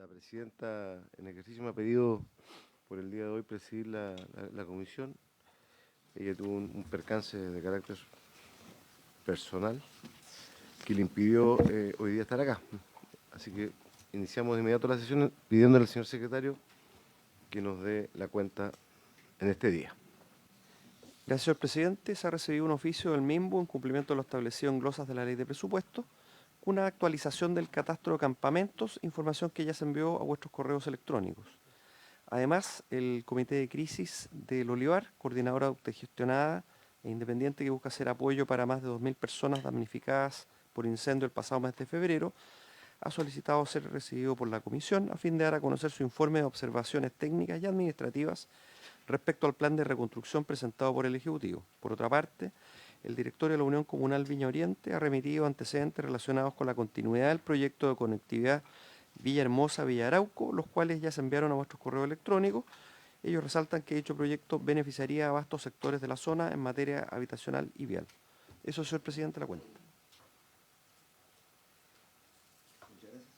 la presidenta en ejercicio me ha pedido por el día de hoy presidir la comisión. Ella tuvo un percance de carácter personal que le impidió hoy día estar acá. Así que iniciamos de inmediato la sesión pidiéndole al señor secretario que nos dé la cuenta en este día. Gracias, señor presidente. Se ha recibido un oficio del MIMBU en cumplimiento de lo establecido en glosas de la ley de presupuesto, una actualización del catastro de campamentos, información que ya se envió a vuestros correos electrónicos. Además, el Comité de Crisis del Olivar, coordinadora autogestionada e independiente que busca hacer apoyo para más de 2.000 personas damnificadas por incendio el pasado mes de febrero, ha solicitado ser recibido por la Comisión a fin de dar a conocer su informe de observaciones técnicas y administrativas respecto al plan de reconstrucción presentado por el Ejecutivo. Por otra parte, el directorio de la Unión Comunal Viña Oriente ha remitido antecedentes relacionados con la continuidad del proyecto de conectividad Villahermosa-Villa Arauco, los cuales ya se enviaron a vuestros correos electrónicos. Ellos resaltan que dicho proyecto beneficiaría a vastos sectores de la zona en materia habitacional y vial. Eso, señor presidente, la cuenta. Muchas gracias.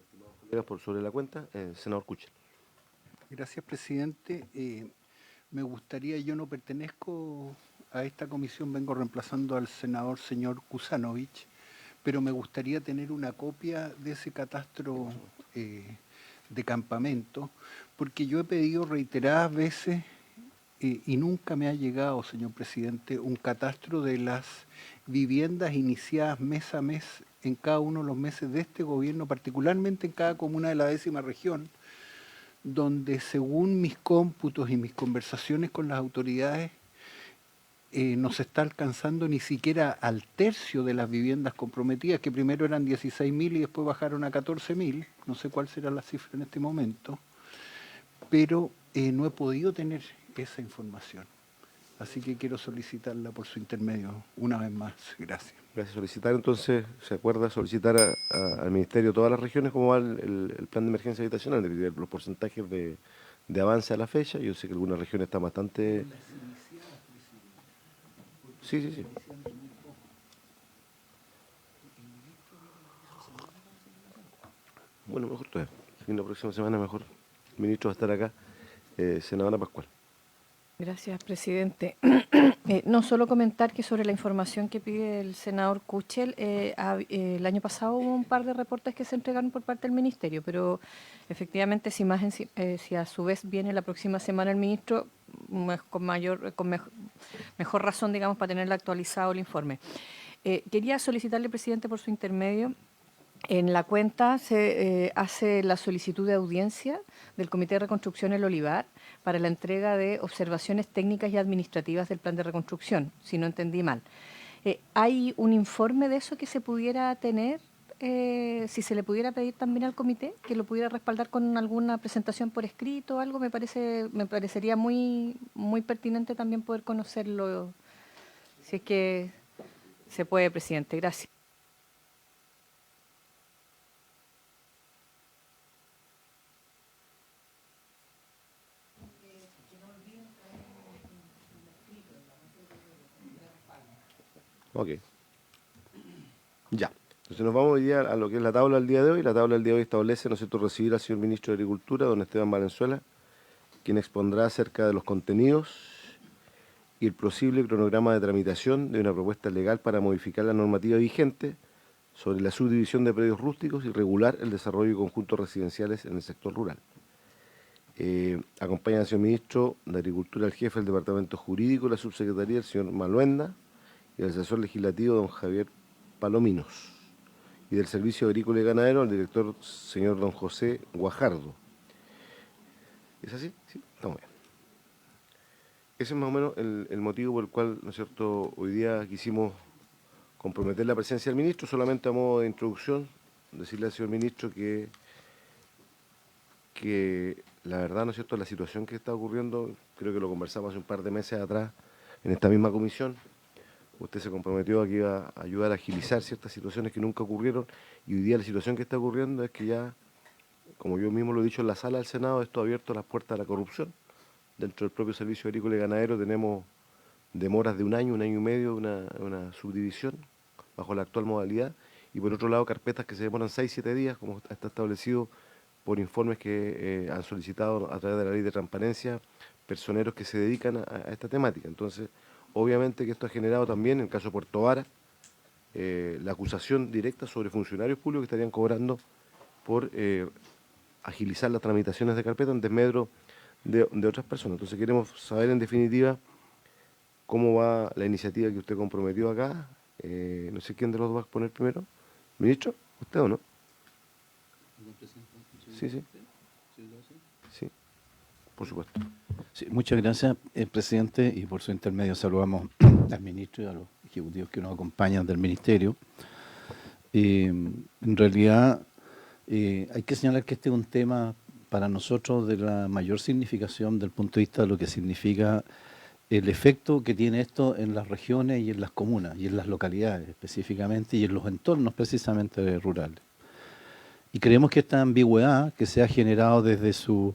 Estimados colegas, por sobre la cuenta, senador Kuchel. Gracias, presidente. Me gustaría, yo no pertenezco a esta comisión, vengo reemplazando al senador señor Kusanovich, pero me gustaría tener una copia de ese catastro de campamento, porque yo he pedido reiteradas veces y nunca me ha llegado, señor presidente, un catastro de las viviendas iniciadas mes a mes en cada uno de los meses de este gobierno, particularmente en cada comuna de la 10ª región, donde según mis cómputos y mis conversaciones con las autoridades, no se está alcanzando ni siquiera al tercio de las viviendas comprometidas, que primero eran 16.000 y después bajaron a 14.000, no sé cuál será la cifra en este momento, pero no he podido tener esa información. Así que quiero solicitarla por su intermedio una vez más. Gracias. Gracias. Solicitar entonces, ¿se acuerda? Solicitar al Ministerio de todas las regiones cómo va el plan de emergencia habitacional, los porcentajes de avance a la fecha. Yo sé que algunas regiones están bastante... Sí. Bueno, mejor todavía. La próxima semana mejor. El ministro va a estar acá. Senadora Pascual. Gracias, presidente. No solo comentar que sobre la información que pide el senador Kuchel, el año pasado hubo un par de reportes que se entregaron por parte del ministerio, pero efectivamente si a su vez viene la próxima semana el ministro, mejor razón, digamos, para tenerle actualizado el informe. Quería solicitarle, presidente, por su intermedio, en la cuenta se hace la solicitud de audiencia del Comité de Reconstrucción El Olivar para la entrega de observaciones técnicas y administrativas del plan de reconstrucción, si no entendí mal. ¿Hay un informe de eso que se pudiera tener, si se le pudiera pedir también al comité, que lo pudiera respaldar con alguna presentación por escrito o algo? Me parecería muy pertinente también poder conocerlo, si es que se puede, presidente. Gracias. Ok. Ya. Entonces nos vamos hoy día a lo que es la tabla del día de hoy. La tabla del día de hoy establece, ¿no es cierto?, recibir al señor ministro de Agricultura, don Esteban Valenzuela, quien expondrá acerca de los contenidos y el posible cronograma de tramitación de una propuesta legal para modificar la normativa vigente sobre la subdivisión de predios rústicos y regular el desarrollo de conjuntos residenciales en el sector rural. Acompaña al señor ministro de Agricultura, el jefe del Departamento Jurídico de la Subsecretaría, el señor Maluenda, y el asesor legislativo, don Javier Palominos, y del Servicio Agrícola y Ganadero, el director, señor don José Guajardo. ¿Es así? Sí, está muy bien. Ese es más o menos el motivo por el cual, ¿no es cierto?, hoy día quisimos comprometer la presencia del ministro. Solamente a modo de introducción, decirle al señor ministro que la verdad, ¿no es cierto?, la situación que está ocurriendo, creo que lo conversamos hace un par de meses atrás en esta misma comisión. Usted se comprometió a que iba a ayudar a agilizar ciertas situaciones que nunca ocurrieron, y hoy día la situación que está ocurriendo es que ya, como yo mismo lo he dicho en la sala del Senado, esto ha abierto las puertas a la corrupción. Dentro del propio Servicio Agrícola y Ganadero tenemos demoras de un año y medio, una subdivisión bajo la actual modalidad, y por otro lado carpetas que se demoran 6-7 días, como está establecido por informes que han solicitado a través de la ley de transparencia personeros que se dedican a esta temática. Entonces, obviamente que esto ha generado también, en el caso de Puerto Vara, la acusación directa sobre funcionarios públicos que estarían cobrando por agilizar las tramitaciones de carpeta en desmedro de otras personas. Entonces queremos saber en definitiva cómo va la iniciativa que usted comprometió acá. No sé quién de los dos va a exponer primero. ¿Ministro? ¿Usted o no? Sí, sí. Sí, por supuesto. Sí, muchas gracias, presidente, y por su intermedio saludamos al ministro y a los ejecutivos que nos acompañan del ministerio. En realidad, hay que señalar que este es un tema para nosotros de la mayor significación del punto de vista de lo que significa el efecto que tiene esto en las regiones y en las comunas y en las localidades específicamente y en los entornos precisamente rurales. Y creemos que esta ambigüedad que se ha generado desde su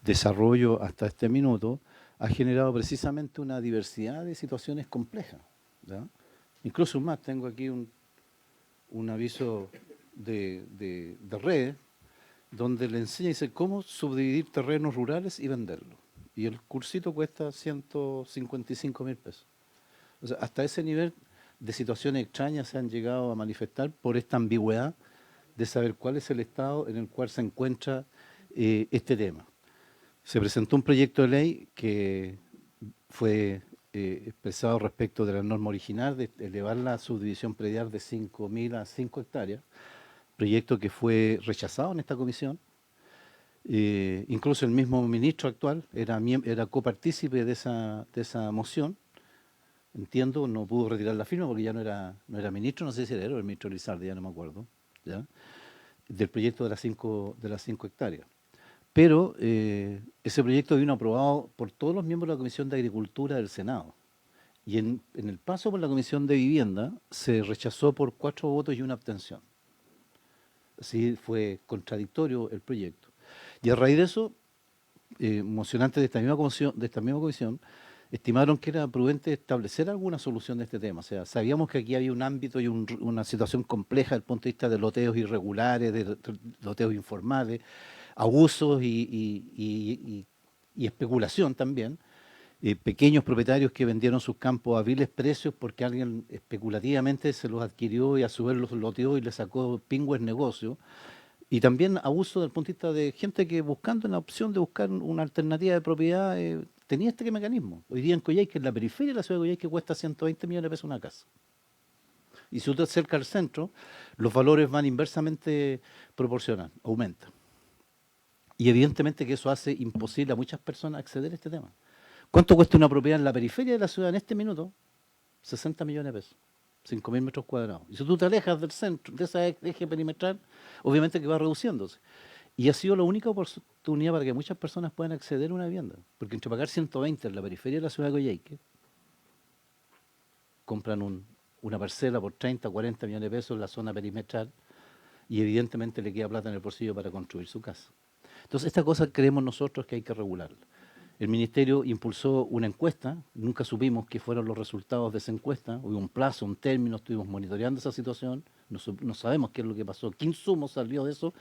desarrollo hasta este minuto ha generado precisamente una diversidad de situaciones complejas, ¿ya? Incluso más, tengo aquí un aviso de redes donde le enseña y dice cómo subdividir terrenos rurales y venderlos. Y el cursito cuesta 155.000 pesos. O sea, hasta ese nivel de situaciones extrañas se han llegado a manifestar por esta ambigüedad de saber cuál es el estado en el cual se encuentra este tema. Se presentó un proyecto de ley que fue expresado respecto de la norma original de elevar la subdivisión predial de 5.000 a 5 hectáreas, proyecto que fue rechazado en esta comisión. Incluso el mismo ministro actual era copartícipe de esa moción. Entiendo, no pudo retirar la firma porque ya no era ministro, no sé si era el ministro Lizardi, ya no me acuerdo, ¿ya? Del proyecto de las 5 hectáreas. Pero ese proyecto vino aprobado por todos los miembros de la Comisión de Agricultura del Senado. Y en el paso por la Comisión de Vivienda se rechazó por 4 votos y 1 abstención. Así fue contradictorio el proyecto. Y a raíz de eso, mocionantes de esta misma comisión estimaron que era prudente establecer alguna solución de este tema. O sea, sabíamos que aquí había un ámbito y una situación compleja desde el punto de vista de loteos irregulares, de loteos informales, abusos y especulación también. Pequeños propietarios que vendieron sus campos a viles precios porque alguien especulativamente se los adquirió y a su vez los loteó y le sacó pingües negocio. Y también abuso desde el punto de vista de gente que buscando la opción de buscar una alternativa de propiedad tenía este mecanismo. Hoy día en Coyhaique, en la periferia de la ciudad de Coyhaique, cuesta 120 millones de pesos una casa. Y si usted acerca al centro, los valores van inversamente proporcional, aumentan. Y evidentemente que eso hace imposible a muchas personas acceder a este tema. ¿Cuánto cuesta una propiedad en la periferia de la ciudad en este minuto? 60 millones de pesos, 5.000 metros cuadrados. Y si tú te alejas del centro, de ese eje perimetral, obviamente que va reduciéndose. Y ha sido la única oportunidad para que muchas personas puedan acceder a una vivienda. Porque entre pagar 120 en la periferia de la ciudad de Coyhaique, compran una parcela por 30 o 40 millones de pesos en la zona perimetral y evidentemente le queda plata en el bolsillo para construir su casa. Entonces, esta cosa creemos nosotros que hay que regularla. El Ministerio impulsó una encuesta, nunca supimos qué fueron los resultados de esa encuesta, hubo un plazo, un término, estuvimos monitoreando esa situación, no sabemos qué es lo que pasó, qué insumo salió de eso,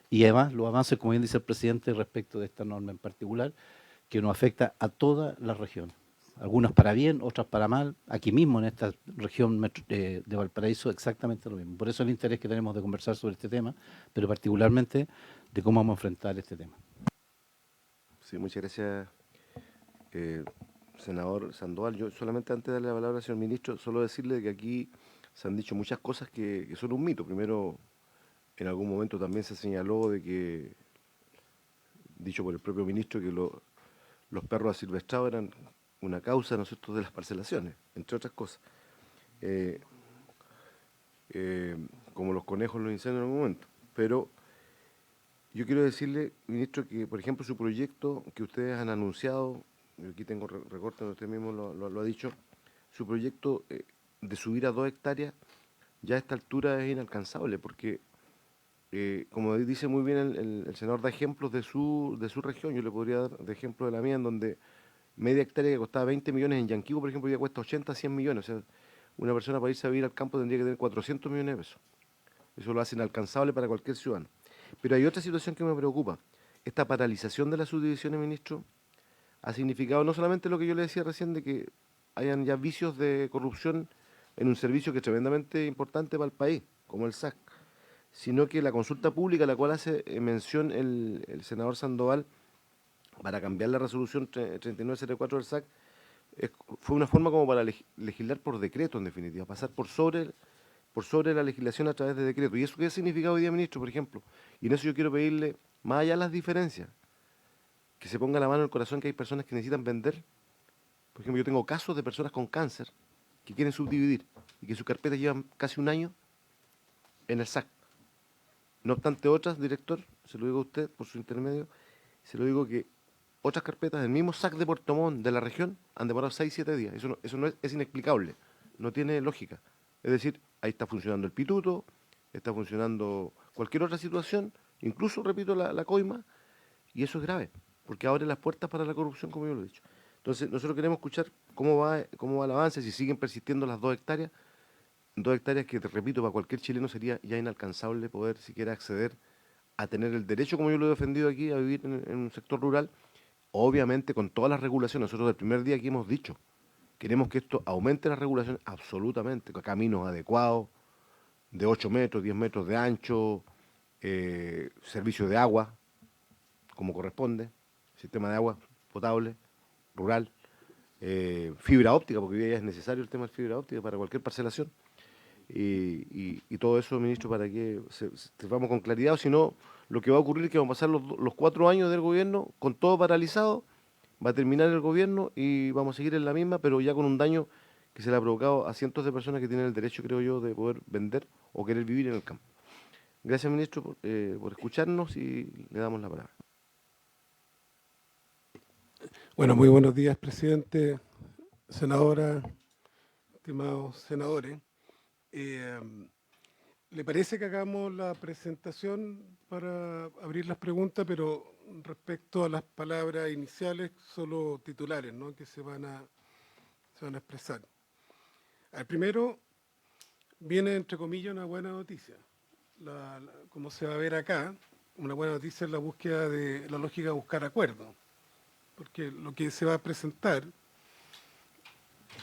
y además los avances, como bien dice el presidente, respecto de esta norma en particular, que nos afecta a toda la región. Algunas para bien, otras para mal. Aquí mismo, en esta región de Valparaíso, exactamente lo mismo. Por eso el interés que tenemos de conversar sobre este tema, pero particularmente de cómo vamos a enfrentar este tema. Sí, muchas gracias, senador Sandoval. Yo solamente antes de darle la palabra al señor ministro, solo decirle que aquí se han dicho muchas cosas que son un mito. Primero, en algún momento también se señaló de que, dicho por el propio ministro, que los perros asilvestrados eran una causa, ¿no es cierto?, de las parcelaciones, entre otras cosas. Como los conejos en los incendios en algún momento. Pero yo quiero decirle, ministro, que por ejemplo su proyecto que ustedes han anunciado, aquí tengo recortes, usted mismo lo ha dicho, su proyecto de subir a 2 hectáreas ya a esta altura es inalcanzable, porque como dice muy bien el senador, da ejemplos de su región. Yo le podría dar de ejemplo de la mía, en donde media hectárea que costaba 20 millones en Yanquibo, por ejemplo, ya cuesta 80, 100 millones. O sea, una persona para irse a vivir al campo tendría que tener 400 millones de pesos. Eso lo hace inalcanzable para cualquier ciudadano. Pero hay otra situación que me preocupa. Esta paralización de las subdivisiones, ministro, ha significado no solamente lo que yo le decía recién, de que hayan ya vicios de corrupción en un servicio que es tremendamente importante para el país, como el SAC, sino que la consulta pública a la cual hace mención el senador Sandoval para cambiar la resolución 3904 del SAC, fue una forma como para legislar por decreto, en definitiva, pasar por sobre la legislación a través de decreto. ¿Y eso qué significa hoy día, ministro, por ejemplo? Y en eso yo quiero pedirle, más allá de las diferencias, que se ponga la mano en el corazón que hay personas que necesitan vender. Por ejemplo, yo tengo casos de personas con cáncer que quieren subdividir y que sus carpetas llevan casi un año en el SAC. No obstante, otras, director, se lo digo a usted por su intermedio, se lo digo que otras carpetas del mismo SAC de Puerto Montt, de la región, han demorado 6-7 días. Eso no es inexplicable, no tiene lógica. Es decir, ahí está funcionando el pituto, está funcionando cualquier otra situación, incluso, repito, la coima, y eso es grave, porque abre las puertas para la corrupción, como yo lo he dicho. Entonces, nosotros queremos escuchar cómo va el avance, si siguen persistiendo las 2 hectáreas que, te repito, para cualquier chileno sería ya inalcanzable poder siquiera acceder a tener el derecho, como yo lo he defendido aquí, a vivir en un sector rural, obviamente con todas las regulaciones. Nosotros del primer día aquí hemos dicho, queremos que esto aumente la regulación absolutamente, con caminos adecuados, de 8 metros, 10 metros de ancho, servicio de agua, como corresponde, sistema de agua potable, rural, fibra óptica, porque hoy día ya es necesario el tema de fibra óptica para cualquier parcelación. Y todo eso, ministro, para que sepamos con claridad, o si no, lo que va a ocurrir es que vamos a pasar los 4 años del gobierno con todo paralizado, va a terminar el gobierno y vamos a seguir en la misma, pero ya con un daño que se le ha provocado a cientos de personas que tienen el derecho, creo yo, de poder vender o querer vivir en el campo. Gracias, ministro, por escucharnos y le damos la palabra. Bueno, muy buenos días, presidente, senadora, estimados senadores. ¿Le parece que hagamos la presentación para abrir las preguntas, pero respecto a las palabras iniciales, solo titulares, ¿no?, que se van a expresar? Al primero, viene entre comillas una buena noticia. Como se va a ver acá, una buena noticia es la búsqueda de la lógica de buscar acuerdos, porque lo que se va a presentar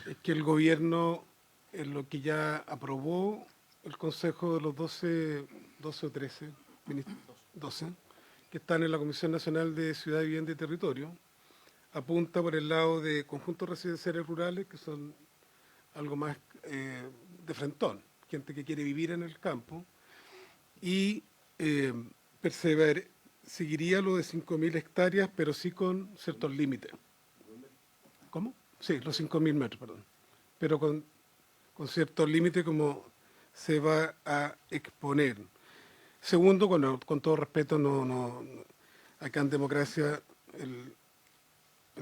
es que el gobierno, en lo que ya aprobó el Consejo de los 12 o 13, 12, que están en la Comisión Nacional de Ciudad, Vivienda y Territorio, apunta por el lado de conjuntos residenciales rurales, que son algo más de frentón, gente que quiere vivir en el campo, y seguiría lo de 5.000 hectáreas, pero sí con ciertos límites. ¿Cómo? Sí, los 5.000 metros, perdón. Pero con ciertos límites como se va a exponer. Segundo, con todo respeto, acá en democracia el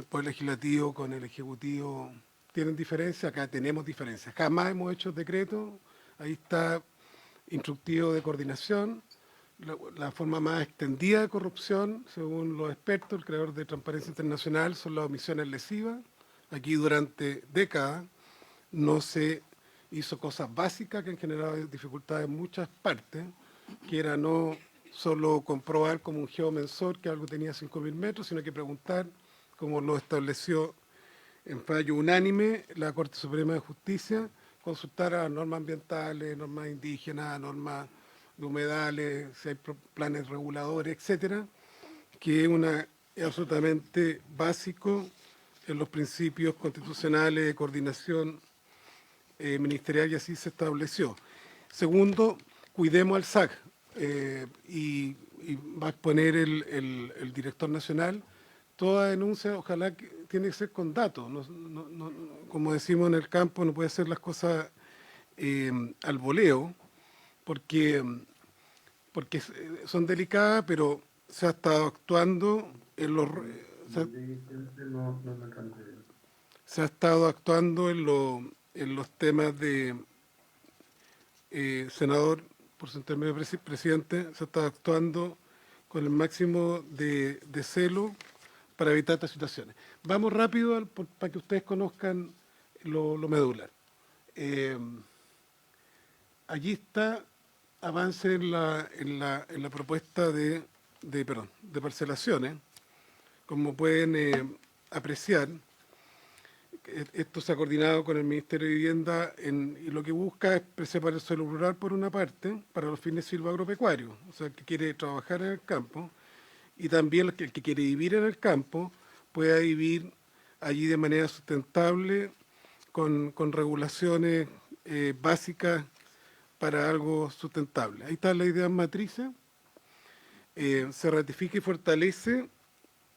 Poder Legislativo con el Ejecutivo tienen diferencias, acá tenemos diferencias. Jamás hemos hecho decretos, ahí está instructivo de coordinación, la forma más extendida de corrupción, según los expertos, el creador de Transparencia Internacional, son las omisiones lesivas. Aquí durante décadas no se hizo cosas básicas que han generado dificultades en muchas partes, que era no solo comprobar como un geomensor que algo tenía 5.000 metros, sino que preguntar, como lo estableció en fallo unánime la Corte Suprema de Justicia, consultar a normas ambientales, normas indígenas, normas de humedales, si hay planes reguladores, etcétera, que es absolutamente básico en los principios constitucionales de coordinación ministerial, y así se estableció. Segundo, cuidemos al SAC, y va a exponer el director nacional. Toda denuncia, ojalá, que tiene que ser con datos. Como decimos en el campo, no puede ser las cosas al voleo, porque son delicadas, pero se ha estado actuando en los... Se ha estado actuando en los temas de... senador, por su intermedio, presidente, se ha estado actuando con el máximo de celo para evitar estas situaciones. Vamos rápido para que ustedes conozcan lo medular. Allí está avance en la propuesta de parcelaciones. Como pueden apreciar, esto se ha coordinado con el Ministerio de Vivienda y lo que busca es preservar el suelo rural por una parte, para los fines silvagropecuarios, o sea, el que quiere trabajar en el campo, y también el que quiere vivir en el campo pueda vivir allí de manera sustentable, con regulaciones básicas para algo sustentable. Ahí están las ideas matrices. Se ratifica y fortalece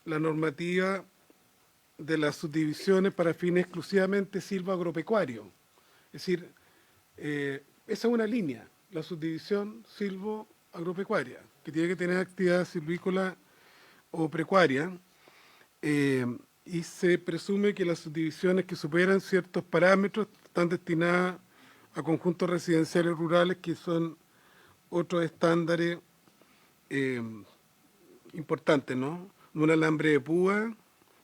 la normativa de las subdivisiones para fines exclusivamente silvagropecuarios. Es decir, esa es una línea, la subdivisión silvoagropecuaria, que tiene que tener actividad silvícola o precuaria, y se presume que las subdivisiones que superan ciertos parámetros están destinadas a conjuntos residenciales rurales, que son otros estándares importantes, ¿no? Un alambre de púa,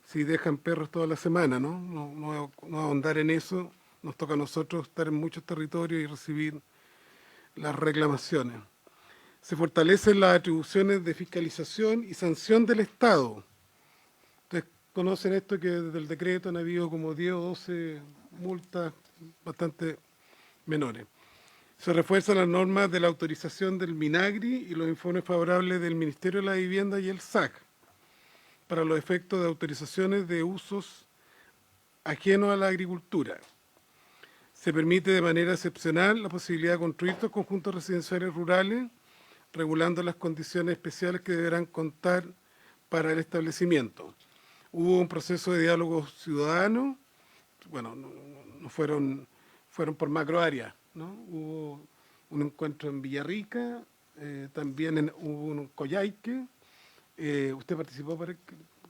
si dejan perros toda la semana, ¿no? No ahondar en eso. Nos toca a nosotros estar en muchos territorios y recibir las reclamaciones. Se fortalecen las atribuciones de fiscalización y sanción del Estado. Ustedes conocen esto, que desde el decreto han habido como 10 o 12 multas bastante menores. Se refuerzan las normas de la autorización del MINAGRI y los informes favorables del Ministerio de la Vivienda y el SAC para los efectos de autorizaciones de usos ajenos a la agricultura. Se permite de manera excepcional la posibilidad de construir estos conjuntos residenciales rurales, regulando las condiciones especiales que deberán contar para el establecimiento. Hubo un proceso de diálogo ciudadano, bueno, no fueron por macroáreas, ¿no? Hubo un encuentro en Villarrica, también hubo un en Coyhaique. Usted participó,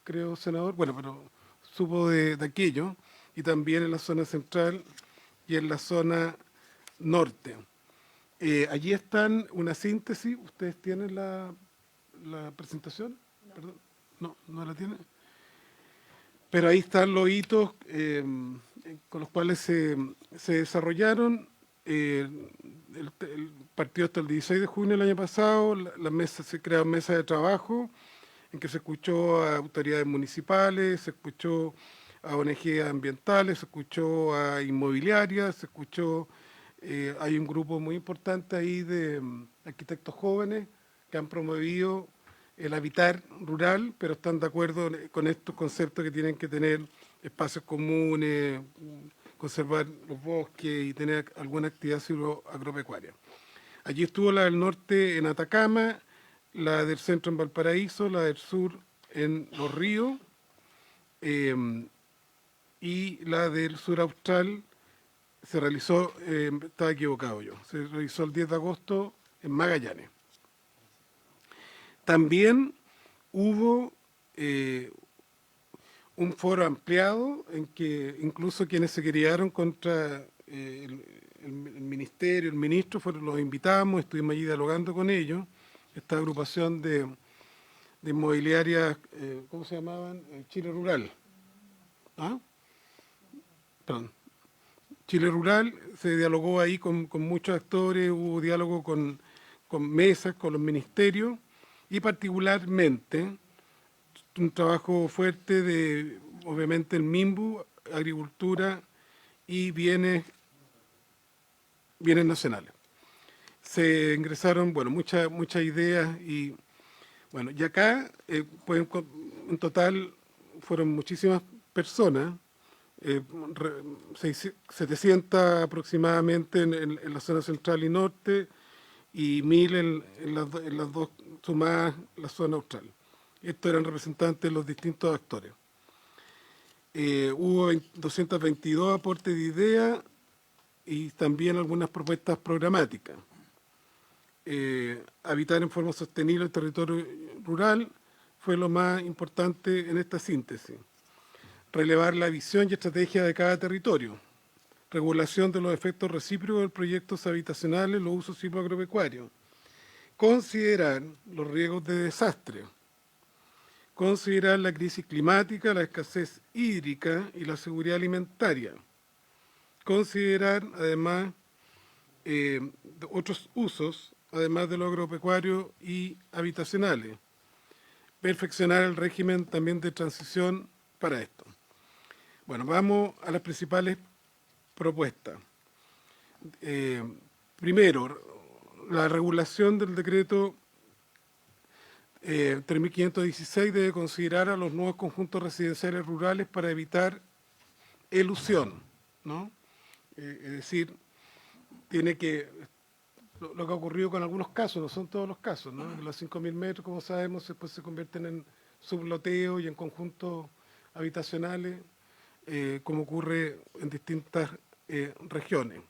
creo, senador, bueno, pero supo de aquello, y también en la zona central y en la zona norte. Allí están una síntesis. ¿Ustedes tienen la presentación? No. Perdón. No la tienen. Pero ahí están los hitos con los cuales se desarrollaron. Partió hasta el 16 de junio del año pasado. Se crearon mesas de trabajo en que se escuchó a autoridades municipales, se escuchó a ONG ambientales, se escuchó a inmobiliarias, se escuchó, hay un grupo muy importante ahí de arquitectos jóvenes que han promovido el habitar rural, pero están de acuerdo con estos conceptos que tienen que tener espacios comunes, conservar los bosques y tener alguna actividad agropecuaria. Allí estuvo la del norte en Atacama, la del centro en Valparaíso, la del sur en Los Ríos, y la del sur austral se realizó, estaba equivocado yo, se realizó el 10 de agosto en Magallanes. También hubo un foro ampliado en que incluso quienes se querellaron contra el ministerio, el ministro, los invitamos, estuvimos allí dialogando con ellos. Esta agrupación de inmobiliarias, ¿cómo se llamaban? Chile Rural. ¿Ah? Perdón. Chile Rural, se dialogó ahí con muchos actores, hubo diálogo con mesas, con los ministerios, y particularmente un trabajo fuerte de, obviamente, el MIMBU, agricultura y bienes nacionales. Se ingresaron, bueno, muchas ideas y, bueno, y acá, en total, fueron muchísimas personas, 700 aproximadamente en la zona central y norte, y 1000 en las dos sumadas, la zona austral. Estos eran representantes de los distintos actores. Hubo 222 aportes de ideas y también algunas propuestas programáticas. Habitar en forma sostenible el territorio rural fue lo más importante en esta síntesis. Relevar la visión y estrategia de cada territorio. Regulación de los efectos recíprocos de proyectos habitacionales, los usos silvoagropecuarios. Considerar los riesgos de desastre. Considerar la crisis climática, la escasez hídrica y la seguridad alimentaria. Considerar, además, otros usos además de lo agropecuario y habitacionales. Perfeccionar el régimen también de transición para esto. Bueno, vamos a las principales propuestas. Primero, la regulación del decreto 3.516 debe considerar a los nuevos conjuntos residenciales rurales para evitar elusión, ¿no? Es decir, tiene que, lo que ha ocurrido con algunos casos, no son todos los casos, ¿no? Los 5.000 metros, como sabemos, después se convierten en subloteo y en conjuntos habitacionales, como ocurre en distintas regiones.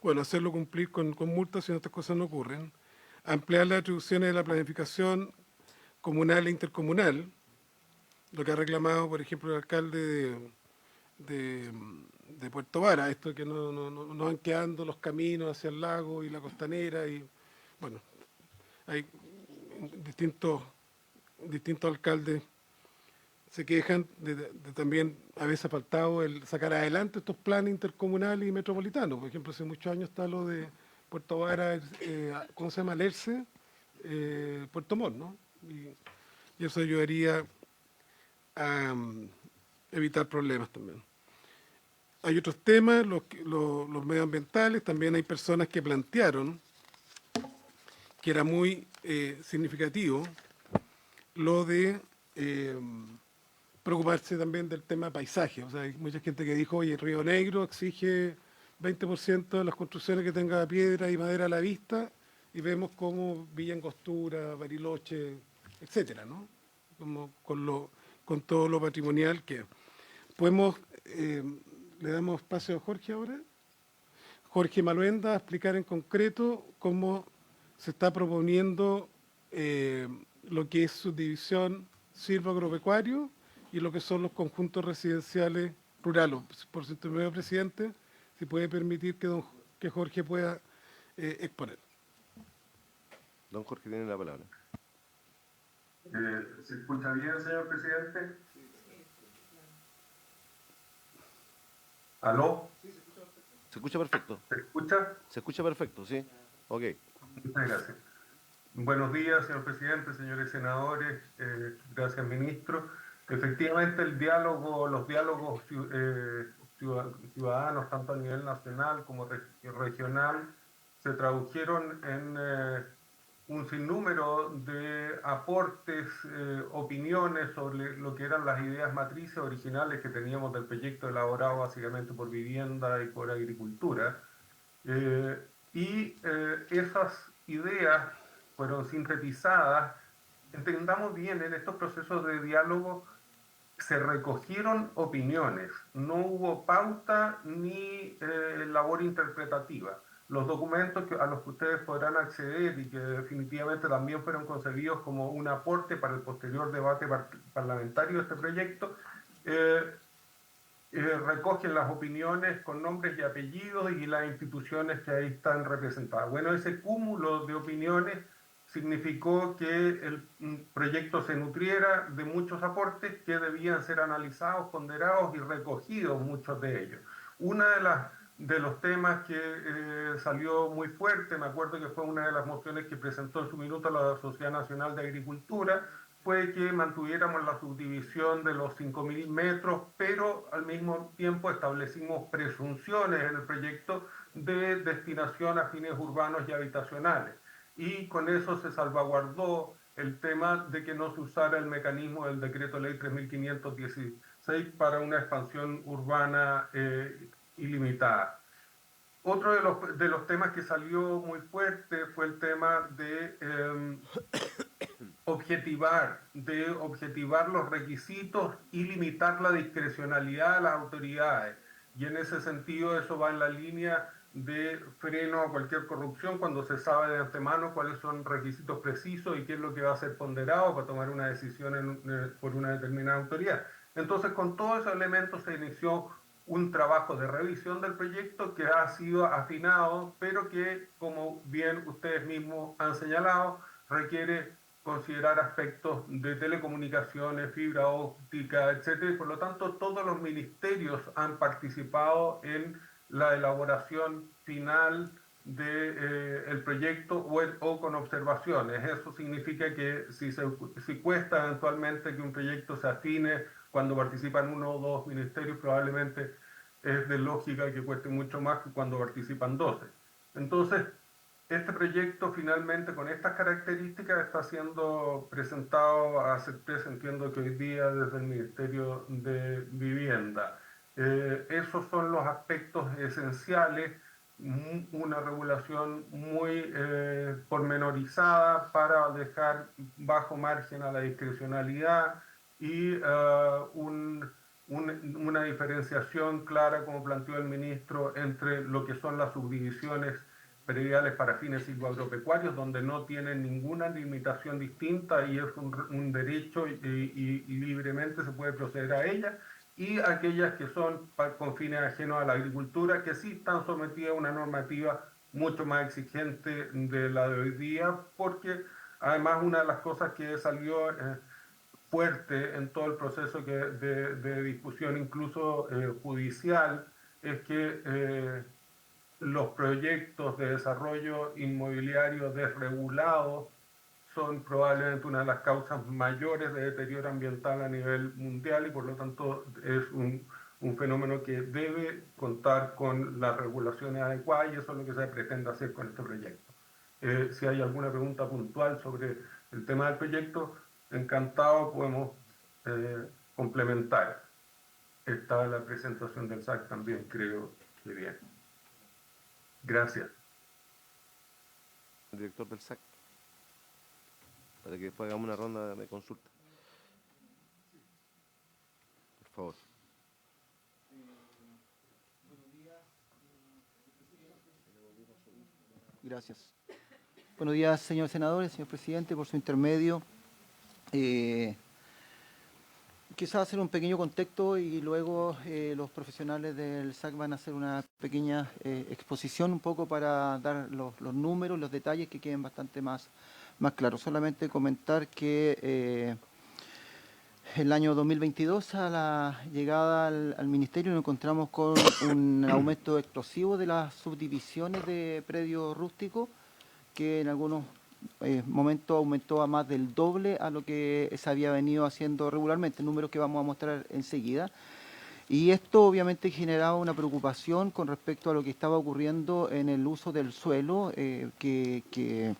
Bueno, hacerlo cumplir con multas si estas cosas no ocurren. Ampliar las atribuciones de la planificación comunal e intercomunal, lo que ha reclamado, por ejemplo, el alcalde de Puerto Vara, esto de que no van quedando los caminos hacia el lago y la costanera, y bueno, hay distintos alcaldes se quejan de también a veces ha faltado el sacar adelante estos planes intercomunales y metropolitanos. Por ejemplo, hace muchos años está lo de Puerto Vara, ¿cómo se llama? Lerce, Puerto Montt, ¿no? Y eso ayudaría a evitar problemas también. Hay otros temas, los medioambientales, también hay personas que plantearon que era muy significativo lo de preocuparse también del tema paisaje. O sea, hay mucha gente que dijo, oye, Río Negro exige 20% de las construcciones que tenga piedra y madera a la vista, y vemos como Villa Angostura, Bariloche, etcétera, ¿no? Como con todo lo patrimonial que podemos. Le damos espacio a Jorge ahora. Jorge Maluenda a explicar en concreto cómo se está proponiendo lo que es subdivisión silvo-agropecuario y lo que son los conjuntos residenciales rurales. Por su intermedio, presidente, si puede permitir que Jorge pueda exponer. Don Jorge tiene la palabra. ¿Se escucha bien, señor presidente? ¿Aló? Se escucha perfecto. ¿Se escucha? Se escucha perfecto, sí. Ok. Muchas gracias. Buenos días, señor presidente, señores senadores, gracias, ministro. Efectivamente, los diálogos ciudadanos, tanto a nivel nacional como regional, se tradujeron en un sinnúmero de aportes, opiniones sobre lo que eran las ideas matrices originales que teníamos del proyecto elaborado básicamente por vivienda y por agricultura. Esas ideas fueron sintetizadas. Entendamos bien, en estos procesos de diálogo se recogieron opiniones, no hubo pauta ni labor interpretativa. Los documentos a los que ustedes podrán acceder y que definitivamente también fueron concebidos como un aporte para el posterior debate parlamentario de este proyecto, recogen las opiniones con nombres y apellidos y las instituciones que ahí están representadas. Bueno, ese cúmulo de opiniones significó que el proyecto se nutriera de muchos aportes que debían ser analizados, ponderados y recogidos, muchos de ellos. Una de los temas que salió muy fuerte, me acuerdo que fue una de las mociones que presentó en su minuto la Sociedad Nacional de Agricultura, fue que mantuviéramos la subdivisión de los 5.000 metros, pero al mismo tiempo establecimos presunciones en el proyecto de destinación a fines urbanos y habitacionales. Y con eso se salvaguardó el tema de que no se usara el mecanismo del decreto ley 3.516 para una expansión urbana ilimitada. Otro de los temas que salió muy fuerte fue el tema de objetivar los requisitos y limitar la discrecionalidad de las autoridades. Y en ese sentido eso va en la línea de freno a cualquier corrupción cuando se sabe de antemano cuáles son requisitos precisos y qué es lo que va a ser ponderado para tomar una decisión por una determinada autoridad. Entonces, con todos esos elementos se inició un trabajo de revisión del proyecto que ha sido afinado, pero que, como bien ustedes mismos han señalado, requiere considerar aspectos de telecomunicaciones, fibra óptica, etcétera, y por lo tanto todos los ministerios han participado en la elaboración final del proyecto o con observaciones. Eso significa que si cuesta eventualmente que un proyecto se afine cuando participan uno o dos ministerios, probablemente es de lógica que cueste mucho más que cuando participan 12. Entonces, este proyecto finalmente con estas características está siendo presentado a CERPES, entiendo que hoy día desde el Ministerio de Vivienda. Esos son los aspectos esenciales, una regulación muy pormenorizada para dejar bajo margen a la discrecionalidad y una diferenciación clara, como planteó el ministro, entre lo que son las subdivisiones prediales para fines silvoagropecuarios, donde no tienen ninguna limitación distinta y es un derecho y libremente se puede proceder a ellas, y aquellas que son con fines ajenos a la agricultura, que sí están sometidas a una normativa mucho más exigente de la de hoy día, porque además una de las cosas que salió fuerte en todo el proceso de discusión, incluso judicial, es que los proyectos de desarrollo inmobiliario desregulados son probablemente una de las causas mayores de deterioro ambiental a nivel mundial y por lo tanto es un fenómeno que debe contar con las regulaciones adecuadas y eso es lo que se pretende hacer con este proyecto. Si hay alguna pregunta puntual sobre el tema del proyecto, encantado podemos complementar. Está la presentación del SAC también, creo que bien. Gracias. El director del SAC, para que después hagamos una ronda de consulta. Por favor. Gracias. Buenos días, señor senador, señor presidente, por su intermedio. Quizás hacer un pequeño contexto y luego los profesionales del SAC van a hacer una pequeña exposición un poco para dar los números, los detalles que queden bastante más claros. Solamente comentar que el año 2022, a la llegada al Ministerio, nos encontramos con un aumento explosivo de las subdivisiones de predios rústicos, que en algunos momentos aumentó a más del doble a lo que se había venido haciendo regularmente, números que vamos a mostrar enseguida. Y esto obviamente generaba una preocupación con respecto a lo que estaba ocurriendo en el uso del suelo, que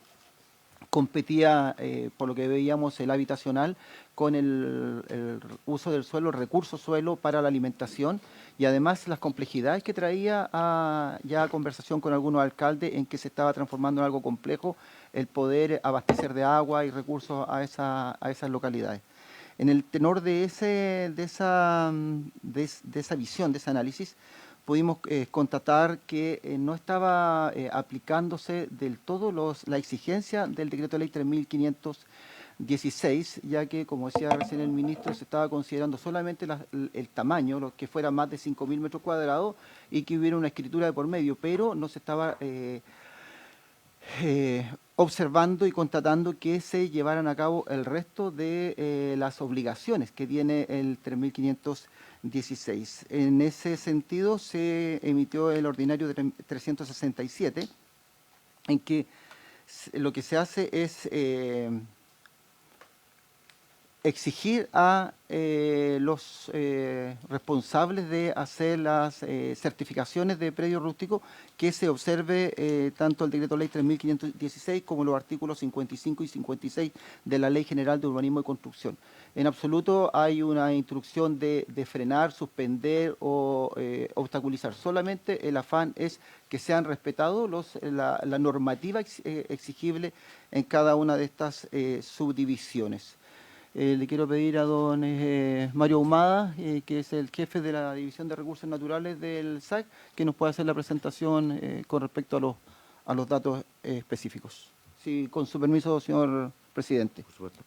competía, por lo que veíamos, el habitacional con el uso del suelo, el recurso suelo para la alimentación y además las complejidades que traía ya a conversación con algunos alcaldes en que se estaba transformando en algo complejo el poder abastecer de agua y recursos a esas localidades. En el tenor de esa visión, de ese análisis, pudimos constatar que no estaba aplicándose del todo la exigencia del decreto de ley 3516, ya que, como decía recién el ministro, se estaba considerando solamente el tamaño, lo que fuera más de 5.000 metros cuadrados y que hubiera una escritura de por medio, pero no se estaba observando y constatando que se llevaran a cabo el resto de las obligaciones que tiene el 3516. En ese sentido se emitió el ordinario 367, en que lo que se hace es exigir a los responsables de hacer las certificaciones de predio rústico que se observe tanto el decreto ley 3516 como los artículos 55 y 56 de la Ley General de Urbanismo y Construcción. En absoluto hay una instrucción de frenar, suspender o obstaculizar. Solamente el afán es que sean respetados la normativa exigible en cada una de estas subdivisiones. Le quiero pedir a don Mario Ahumada, que es el jefe de la División de Recursos Naturales del SAC, que nos pueda hacer la presentación con respecto a los datos específicos. Sí, con su permiso, señor presidente. Por supuesto.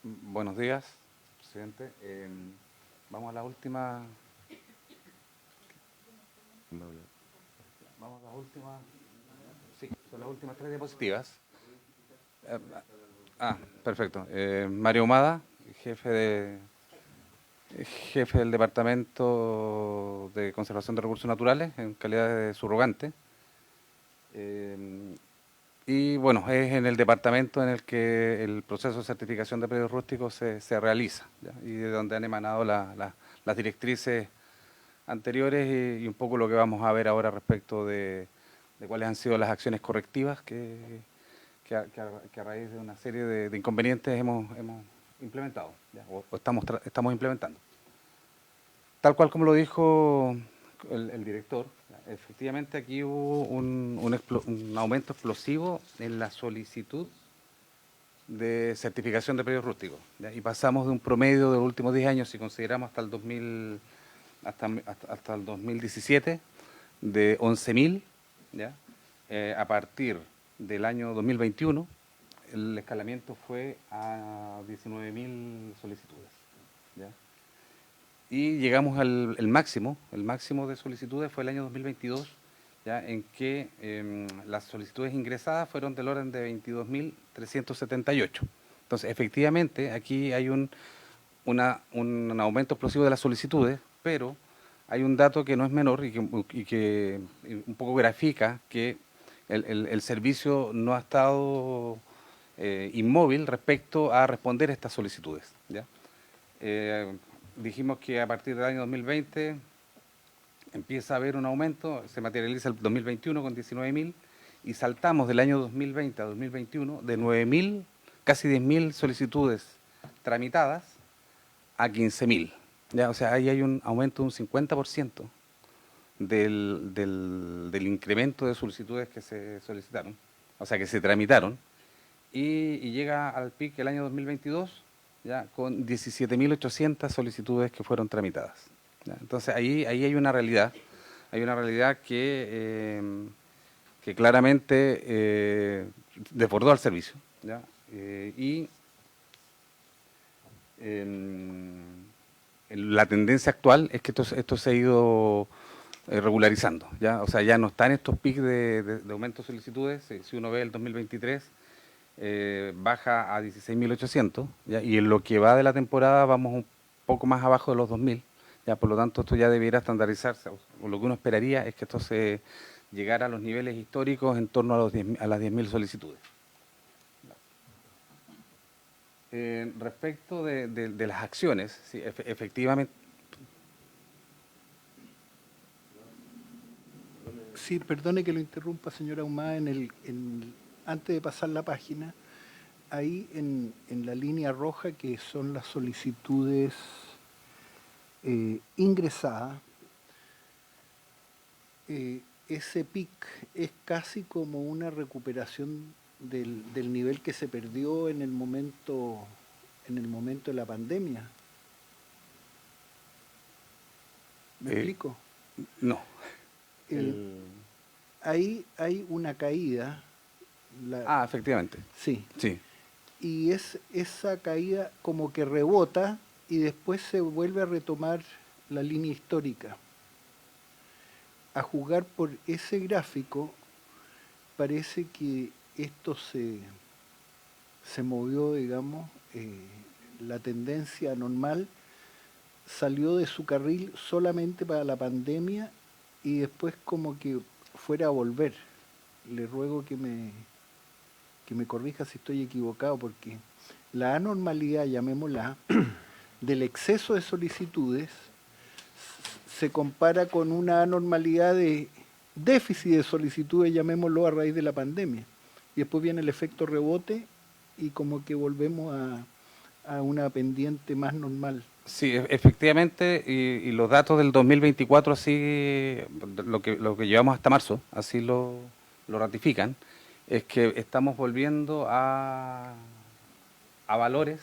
Buenos días, presidente. Vamos a la última. Vamos a las últimas. Sí, son las últimas 3 diapositivas. Perfecto. Mario Ahumada, jefe jefe del Departamento de Conservación de Recursos Naturales, en calidad de subrogante. Y bueno, es en el departamento en el que el proceso de certificación de predios rústicos se realiza, ¿ya? Y de donde han emanado las directrices anteriores y un poco lo que vamos a ver ahora respecto de cuáles han sido las acciones correctivas que a raíz de una serie de inconvenientes hemos implementado, ¿ya? O estamos implementando. Tal cual como lo dijo el director, efectivamente aquí hubo un aumento explosivo en la solicitud de certificación de predios rústicos, ¿ya? Y pasamos de un promedio de los últimos 10 años, si consideramos hasta el 2017, de 11.000, ¿ya? A partir del año 2021, el escalamiento fue a 19.000 solicitudes, ¿ya? Y llegamos el máximo de solicitudes fue el año 2022, ¿ya? En que las solicitudes ingresadas fueron del orden de 22.378. Entonces, efectivamente, aquí hay un aumento explosivo de las solicitudes, pero hay un dato que no es menor y que un poco grafica que el servicio no ha estado inmóvil respecto a responder estas solicitudes, ¿ya? Dijimos que a partir del año 2020 empieza a haber un aumento, se materializa el 2021 con 19.000 y saltamos del año 2020 a 2021 de 9.000, casi 10.000 solicitudes tramitadas a 15.000. ¿Ya? O sea, ahí hay un aumento de un 50% del incremento de solicitudes que se solicitaron, o sea, que se tramitaron, y llega al pic el año 2022, ya con 17.800 solicitudes que fueron tramitadas, ¿ya? Entonces ahí hay una realidad que claramente desbordó al servicio, ¿ya? La tendencia actual es que esto se ha ido regularizando, ¿ya? O sea, ya no están estos pics de aumento de solicitudes. Si uno ve el 2023, baja a 16.800, ¿ya? Y en lo que va de la temporada vamos un poco más abajo de los 2.000, ¿ya? Por lo tanto, esto ya debiera estandarizarse, o lo que uno esperaría es que esto se llegara a los niveles históricos en torno a las 10.000 solicitudes. Respecto de las acciones, sí, efectivamente. Sí, perdone que lo interrumpa, señora Ahumada, antes de pasar la página, ahí en la línea roja, que son las solicitudes ingresadas, ese PIC es casi como una recuperación del nivel que se perdió en el momento de la pandemia. ¿Me explico? No. Ahí hay una caída. Efectivamente. Sí. Sí. Y esa caída como que rebota y después se vuelve a retomar la línea histórica. A jugar por ese gráfico, parece que esto se movió, digamos, la tendencia normal salió de su carril solamente para la pandemia y después como que fuera a volver. Le ruego que me corrija si estoy equivocado, porque la anormalidad, llamémosla, del exceso de solicitudes se compara con una anormalidad de déficit de solicitudes, llamémoslo, a raíz de la pandemia. Y después viene el efecto rebote y como que volvemos a una pendiente más normal. Sí, efectivamente, y los datos del 2024, así, lo que llevamos hasta marzo, así lo ratifican, es que estamos volviendo a valores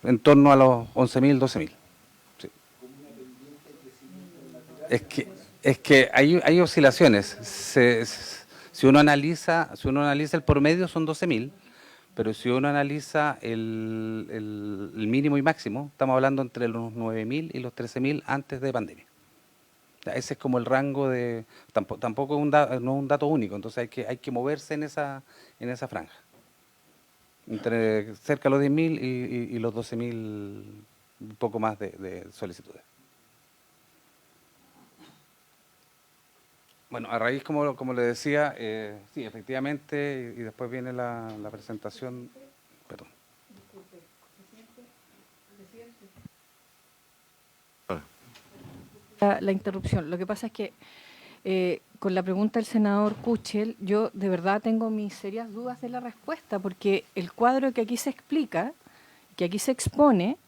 en torno a los 11.000, 12.000. Sí. Es que hay oscilaciones. Si uno analiza el promedio son 12.000, pero si uno analiza el mínimo y máximo, estamos hablando entre los 9.000 y los 13.000 antes de pandemia. Ese es como el rango de... Tampoco no es un dato único, entonces hay que moverse en esa franja. entre cerca de los 10.000 y los 12.000, un poco más de solicitudes. Bueno, a raíz, como le decía, sí, efectivamente, y después viene la presentación. Perdón. La interrupción. Lo que pasa es que con la pregunta del senador Kuchel, yo de verdad tengo mis serias dudas de la respuesta, porque el cuadro que aquí se explica, que aquí se expone,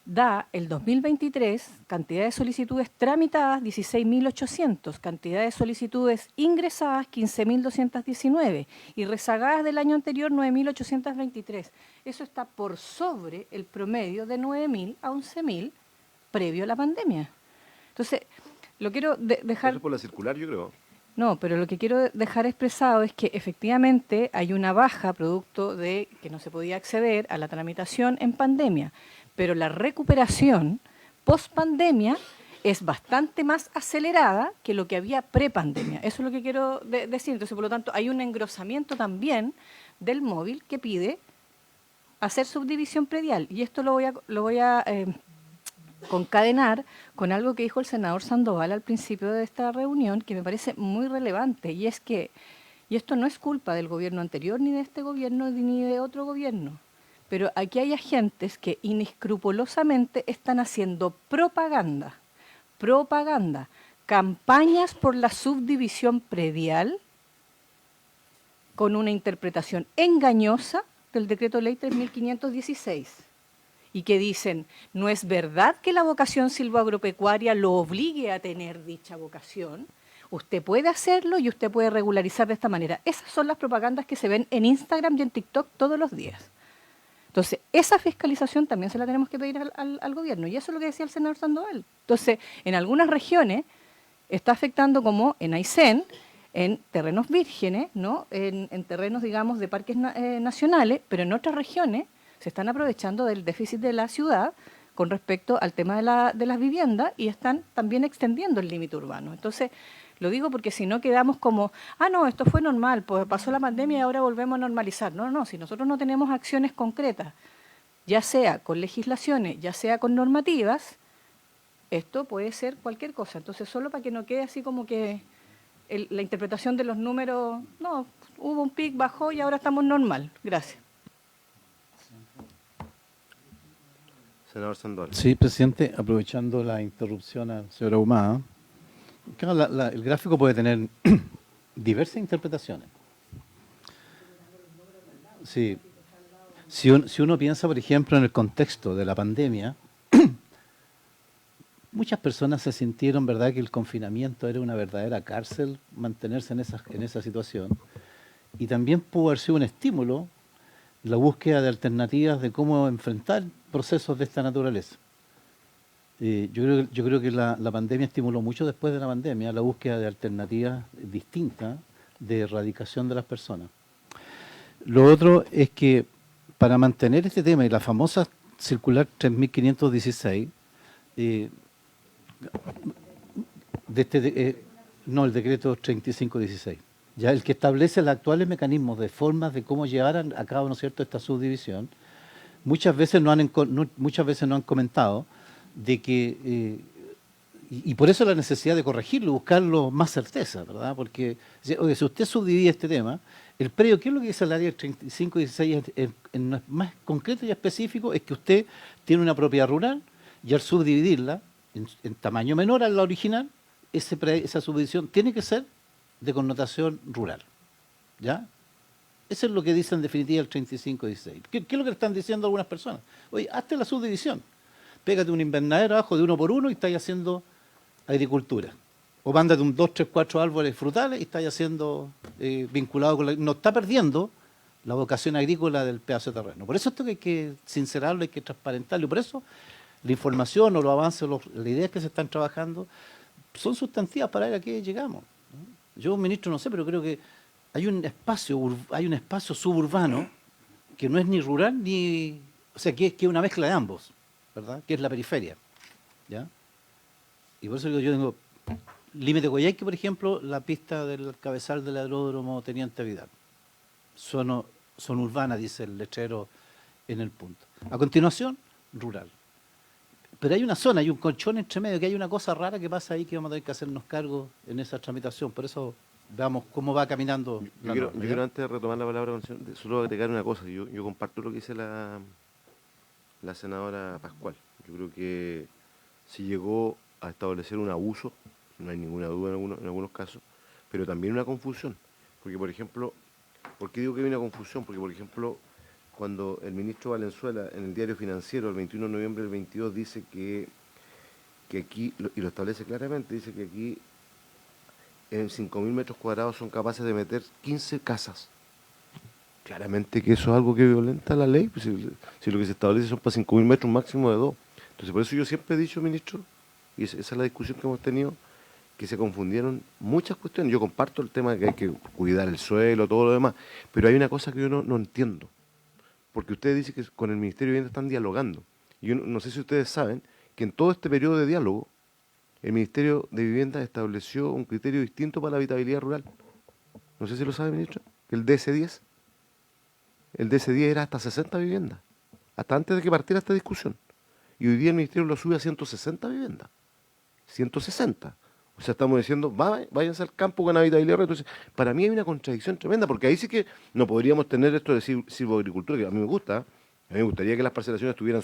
da el 2023 cantidad de solicitudes tramitadas 16.800, cantidad de solicitudes ingresadas 15.219 y rezagadas del año anterior 9.823. Eso está por sobre el promedio de 9.000 a 11.000 previo a la pandemia. Entonces, lo quiero dejar... Eso por la circular, yo creo. No, pero lo que quiero dejar expresado es que efectivamente hay una baja producto de que no se podía acceder a la tramitación en pandemia, pero la recuperación post-pandemia es bastante más acelerada que lo que había pre-pandemia. Eso es lo que quiero decir. Entonces, por lo tanto, hay un engrosamiento también del móvil que pide hacer subdivisión predial. Y esto lo voy a concadenar con algo que dijo el senador Sandoval al principio de esta reunión, que me parece muy relevante, y es que, y esto no es culpa del gobierno anterior, ni de este gobierno, ni de otro gobierno, pero aquí hay agentes que inescrupulosamente están haciendo propaganda, campañas por la subdivisión predial, con una interpretación engañosa del decreto ley 3.516. Y que dicen, no es verdad que la vocación silvoagropecuaria lo obligue a tener dicha vocación, usted puede hacerlo y usted puede regularizar de esta manera. Esas son las propagandas que se ven en Instagram y en TikTok todos los días. Entonces, esa fiscalización también se la tenemos que pedir al gobierno, y eso es lo que decía el senador Sandoval. Entonces, en algunas regiones está afectando, como en Aysén, en terrenos vírgenes, ¿no? en terrenos, digamos, de parques nacionales, pero en otras regiones se están aprovechando del déficit de la ciudad con respecto al tema de las viviendas y están también extendiendo el límite urbano. Entonces, lo digo porque si no quedamos como, no, esto fue normal, pues pasó la pandemia y ahora volvemos a normalizar. No, si nosotros no tenemos acciones concretas, ya sea con legislaciones, ya sea con normativas, esto puede ser cualquier cosa. Entonces, solo para que no quede así como que la interpretación de los números, no, hubo un pic, bajó y ahora estamos normal. Gracias. Senador Sandoval. Sí, presidente, aprovechando la interrupción a la señora Ahumada, claro, el gráfico puede tener diversas interpretaciones. Sí. Si uno piensa, por ejemplo, en el contexto de la pandemia, muchas personas se sintieron, ¿verdad?, que el confinamiento era una verdadera cárcel, mantenerse en esa situación, y también pudo haber sido un estímulo la búsqueda de alternativas de cómo enfrentar procesos de esta naturaleza. Yo creo que la pandemia estimuló mucho después de la pandemia la búsqueda de alternativas distintas de erradicación de las personas. Lo otro es que para mantener este tema y la famosa circular 3.516, no, el decreto 3516, ya el que establece los actuales mecanismos de formas de cómo llevar a cabo, ¿no es cierto?, esta subdivisión, muchas veces no han comentado de que, y por eso la necesidad de corregirlo, buscarlo más certeza, ¿verdad? Porque, oye, si usted subdivide este tema, el predio, ¿qué es lo que dice el área 3516? En más concreto y específico, es que usted tiene una propiedad rural y al subdividirla en tamaño menor a la original, esa subdivisión tiene que ser de connotación rural, ¿ya? Eso es lo que dice en definitiva el 3516. ¿Qué es lo que le están diciendo algunas personas? Oye, hazte la subdivisión, pégate un invernadero abajo de 1 por 1 y estás haciendo agricultura. O mándate 2, 3, 4 árboles frutales y estás haciendo vinculado con no está perdiendo la vocación agrícola del pedazo de terreno. Por eso esto que hay que sincerarlo, hay que transparentarlo. Y por eso la información o los avances, las ideas que se están trabajando son sustantivas para ver a qué llegamos. Yo, ministro, no sé, pero creo que hay un espacio suburbano que no es ni rural ni... O sea, que es una mezcla de ambos, ¿verdad? Que es la periferia, ¿ya? Y por eso digo, yo tengo límite Coyhaique, por ejemplo, la pista del cabezal del aeródromo Teniente Vidal. Son zona urbana, dice el letrero en el punto. A continuación, rural. Pero hay una zona, hay un colchón entre medio, que hay una cosa rara que pasa ahí que vamos a tener que hacernos cargo en esa tramitación. Por eso veamos cómo va caminando la norma, Yo quiero antes de retomar la palabra, solo agregar una cosa. Yo comparto lo que dice la senadora Pascual. Yo creo que si llegó a establecer un abuso, no hay ninguna duda en algunos casos, pero también una confusión. Porque, por ejemplo, ¿por qué digo que hay una confusión? Porque, por ejemplo, cuando el ministro Valenzuela en el Diario Financiero el 21 de noviembre del 22 dice que aquí, y lo establece claramente, dice que aquí en 5.000 metros cuadrados son capaces de meter 15 casas. Claramente que eso es algo que violenta la ley, pues si lo que se establece son para 5.000 metros un máximo de 2. Entonces, por eso yo siempre he dicho, ministro, y esa es la discusión que hemos tenido, que se confundieron muchas cuestiones. Yo comparto el tema de que hay que cuidar el suelo, todo lo demás, pero hay una cosa que yo no entiendo. Porque usted dice que con el Ministerio de Vivienda están dialogando. Y yo no sé si ustedes saben que en todo este periodo de diálogo, el Ministerio de Vivienda estableció un criterio distinto para la habitabilidad rural. No sé si lo sabe, ministro, que el DS10. El DS10 era hasta 60 viviendas, hasta antes de que partiera esta discusión. Y hoy día el Ministerio lo sube a 160 viviendas. 160. O sea, estamos diciendo, váyanse al campo con habitabilidad rural. Entonces, para mí hay una contradicción tremenda, porque ahí sí que no podríamos tener esto de silvagricultura, que a mí me gusta. A mí me gustaría que las parcelaciones tuvieran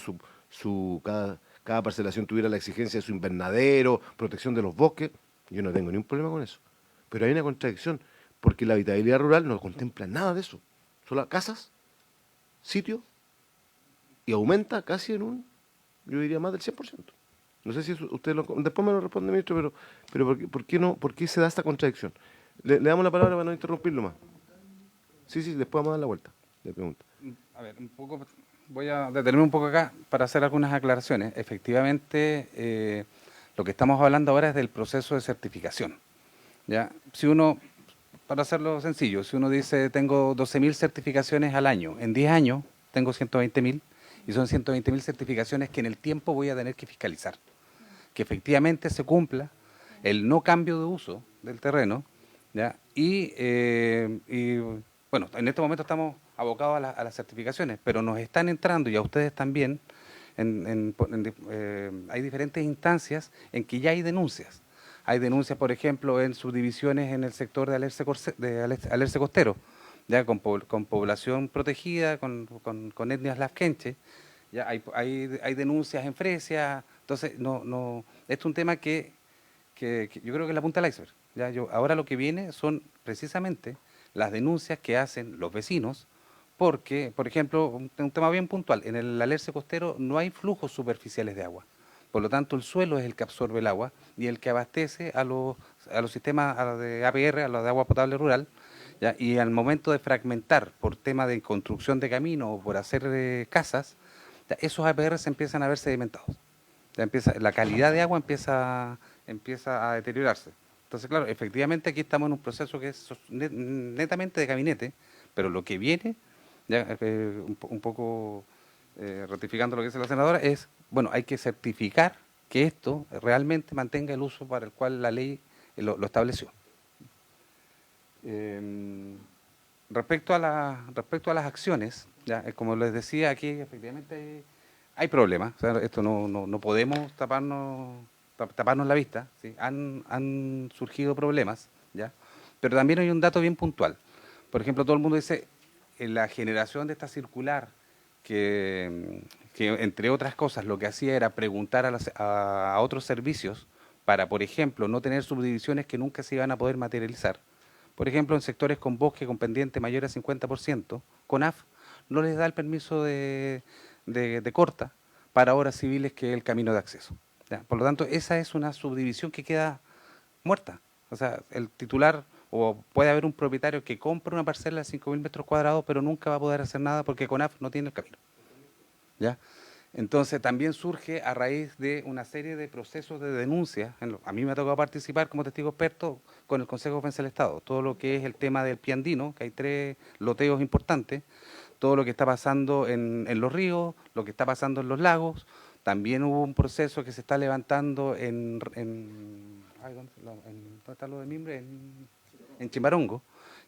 cada parcelación tuviera la exigencia de su invernadero, protección de los bosques. Yo no tengo ningún problema con eso. Pero hay una contradicción, porque la habitabilidad rural no contempla nada de eso. Solo casas, sitios, y aumenta casi yo diría más del 100%. No sé si usted después me lo responde, ministro, pero ¿por qué se da esta contradicción? Le damos la palabra para no interrumpirlo más. Sí, después vamos a dar la vuelta. Le pregunto. A ver, voy a detenerme un poco acá para hacer algunas aclaraciones. Efectivamente, lo que estamos hablando ahora es del proceso de certificación. ¿Ya? Para hacerlo sencillo, si uno dice tengo 12.000 certificaciones al año, en 10 años tengo 120.000 y son 120.000 certificaciones que en el tiempo voy a tener que fiscalizar. Que efectivamente se cumpla el no cambio de uso del terreno, ¿ya? Y bueno, en este momento estamos abocados a las certificaciones, pero nos están entrando, y a ustedes también, hay diferentes instancias en que ya hay denuncias. Hay denuncias, por ejemplo, en subdivisiones en el sector de Alerce Costero, ya con población protegida, con etnias lafkenche. Ya hay denuncias en Fresia. Entonces, esto es un tema que yo creo que es la punta del iceberg. ¿Ya? Ahora lo que viene son precisamente las denuncias que hacen los vecinos, porque, por ejemplo, un tema bien puntual, en el Alerce Costero no hay flujos superficiales de agua. Por lo tanto, el suelo es el que absorbe el agua y el que abastece a los sistemas de APR, a los de agua potable rural, ¿ya? Y al momento de fragmentar por tema de construcción de camino o por hacer casas, ya, esos APR se empiezan a ver sedimentados. La calidad de agua empieza a deteriorarse. Entonces, claro, efectivamente aquí estamos en un proceso que es netamente de gabinete, pero lo que viene, ya, un poco ratificando lo que dice la senadora, es, bueno, hay que certificar que esto realmente mantenga el uso para el cual la ley lo estableció. Respecto a las acciones, ya, como les decía, aquí efectivamente hay problemas. O sea, esto no podemos taparnos la vista, ¿sí? Han surgido problemas, ¿ya? Pero también hay un dato bien puntual. Por ejemplo, todo el mundo dice, en la generación de esta circular, que entre otras cosas lo que hacía era preguntar a otros servicios para, por ejemplo, no tener subdivisiones que nunca se iban a poder materializar. Por ejemplo, en sectores con bosque con pendiente mayor a 50%, CONAF no les da el permiso de corta para obras civiles, que es el camino de acceso. ¿Ya? Por lo tanto, esa es una subdivisión que queda muerta. O sea, el titular, o puede haber un propietario que compra una parcela de 5.000 metros cuadrados, pero nunca va a poder hacer nada porque CONAF no tiene el camino. ¿Ya? Entonces, también surge a raíz de una serie de procesos de denuncia. A mí me ha tocado participar como testigo experto con el Consejo de Defensa del Estado. Todo lo que es el tema del Piandino, que hay 3 loteos importantes, todo lo que está pasando en los ríos, lo que está pasando en los lagos. También hubo un proceso que se está levantando ¿dónde está lo de Mimbre? en Chimbarongo,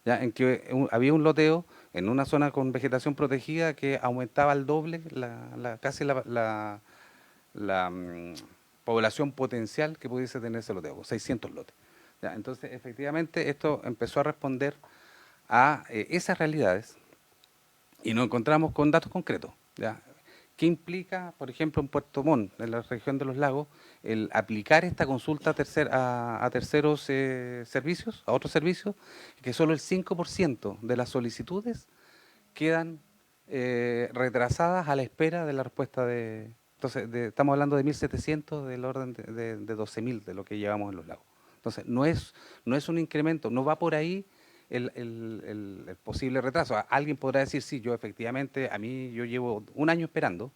ya, en que había un loteo en una zona con vegetación protegida que aumentaba al doble casi la población potencial que pudiese tener ese loteo, 600 lotes. ¿Ya? Entonces, efectivamente, esto empezó a responder a esas realidades y nos encontramos con datos concretos. ¿Ya? ¿Qué implica, por ejemplo, en Puerto Montt, en la región de los lagos, el aplicar esta consulta a terceros servicios, a otros servicios, que solo el 5% de las solicitudes quedan retrasadas a la espera de la respuesta de... Entonces, estamos hablando de 1.700 del orden de 12.000 de lo que llevamos en los lagos. Entonces, no es un incremento, no va por ahí el posible retraso. Alguien podrá decir, sí, yo efectivamente, yo llevo un año esperando,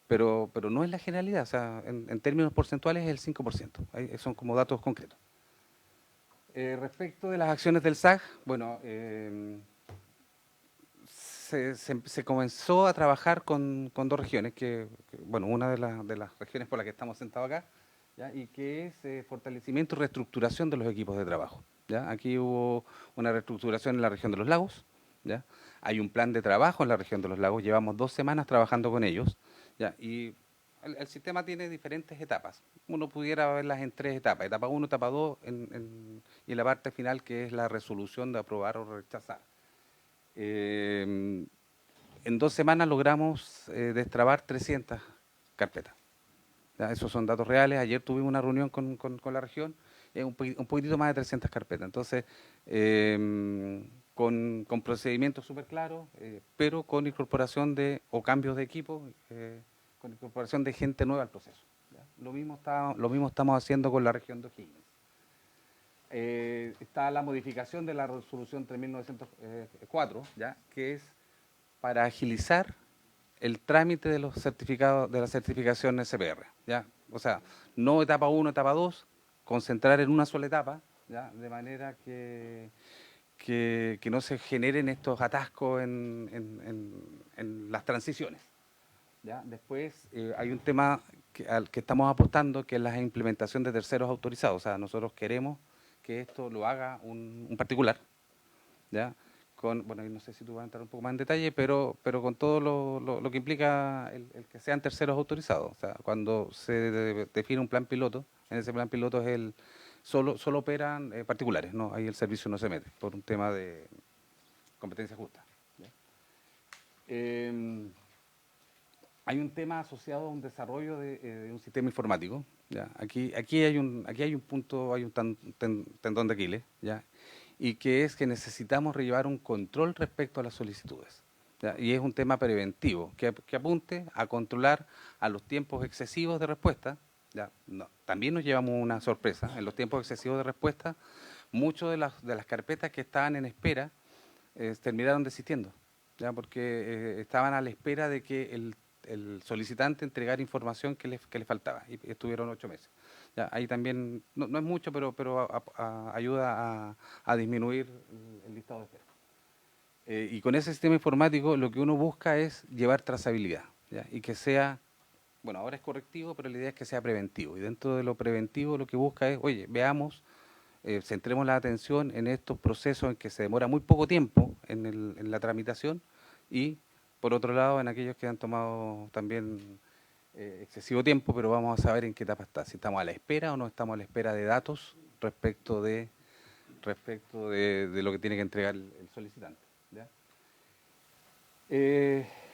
pero no es la generalidad. O sea, en términos porcentuales es el 5%. Son como datos concretos. Respecto de las acciones del SAG, bueno, se comenzó a trabajar con dos regiones, bueno, una de las regiones por la que estamos sentados acá, ¿ya? Y que es fortalecimiento y reestructuración de los equipos de trabajo. ¿Ya? Aquí hubo una reestructuración en la región de los lagos, ¿ya? Hay un plan de trabajo en la región de los lagos, llevamos 2 semanas trabajando con ellos, ¿ya? Y el sistema tiene diferentes etapas. Uno pudiera verlas en 3 etapas, etapa 1, etapa 2 y la parte final que es la resolución de aprobar o rechazar. En 2 semanas logramos destrabar 300 carpetas. ¿Ya? Esos son datos reales. Ayer tuvimos una reunión con la región, un poquitito más de 300 carpetas. Entonces, con procedimientos súper claros, pero con incorporación o cambios de equipo, con incorporación de gente nueva al proceso. ¿Ya? Lo mismo estamos haciendo con la región de O'Higgins. Está la modificación de la resolución 3904, ¿ya? Que es para agilizar el trámite de los certificados de la certificación SPR, ¿ya? O sea, no etapa 1, etapa 2, concentrar en una sola etapa, ¿ya? De manera que no se generen estos atascos en las transiciones. ¿Ya? Después hay un tema al que estamos apostando, que es la implementación de terceros autorizados. O sea, nosotros queremos que esto lo haga un particular, ¿ya? Bueno, no sé si tú vas a entrar un poco más en detalle, pero con todo lo que implica el que sean terceros autorizados. O sea, cuando se define un plan piloto, en ese plan piloto es solo operan particulares, ¿no? Ahí el servicio no se mete, por un tema de competencia justa. ¿Ya? Hay un tema asociado a un desarrollo de un sistema informático. ¿Ya? Aquí hay un punto, hay un tendón de Aquiles, ¿ya? Y que es que necesitamos llevar un control respecto a las solicitudes. ¿Ya? Y es un tema preventivo, que apunte a controlar a los tiempos excesivos de respuesta. ¿Ya? No, también nos llevamos una sorpresa. En los tiempos excesivos de respuesta, muchas de las carpetas que estaban en espera terminaron desistiendo, ¿ya? Porque estaban a la espera de que el solicitante entregara información que le faltaba, y estuvieron 8 meses. Ya, ahí también, no es mucho, pero ayuda a disminuir el listado de espera. Y con ese sistema informático lo que uno busca es llevar trazabilidad, ¿ya? Y que sea, bueno, ahora es correctivo, pero la idea es que sea preventivo. Y dentro de lo preventivo lo que busca es, oye, veamos, centremos la atención en estos procesos en que se demora muy poco tiempo en la tramitación y, por otro lado, en aquellos que han tomado también excesivo tiempo, pero vamos a saber en qué etapa está, si estamos a la espera o no estamos a la espera de datos respecto de lo que tiene que entregar el solicitante. ¿Ya?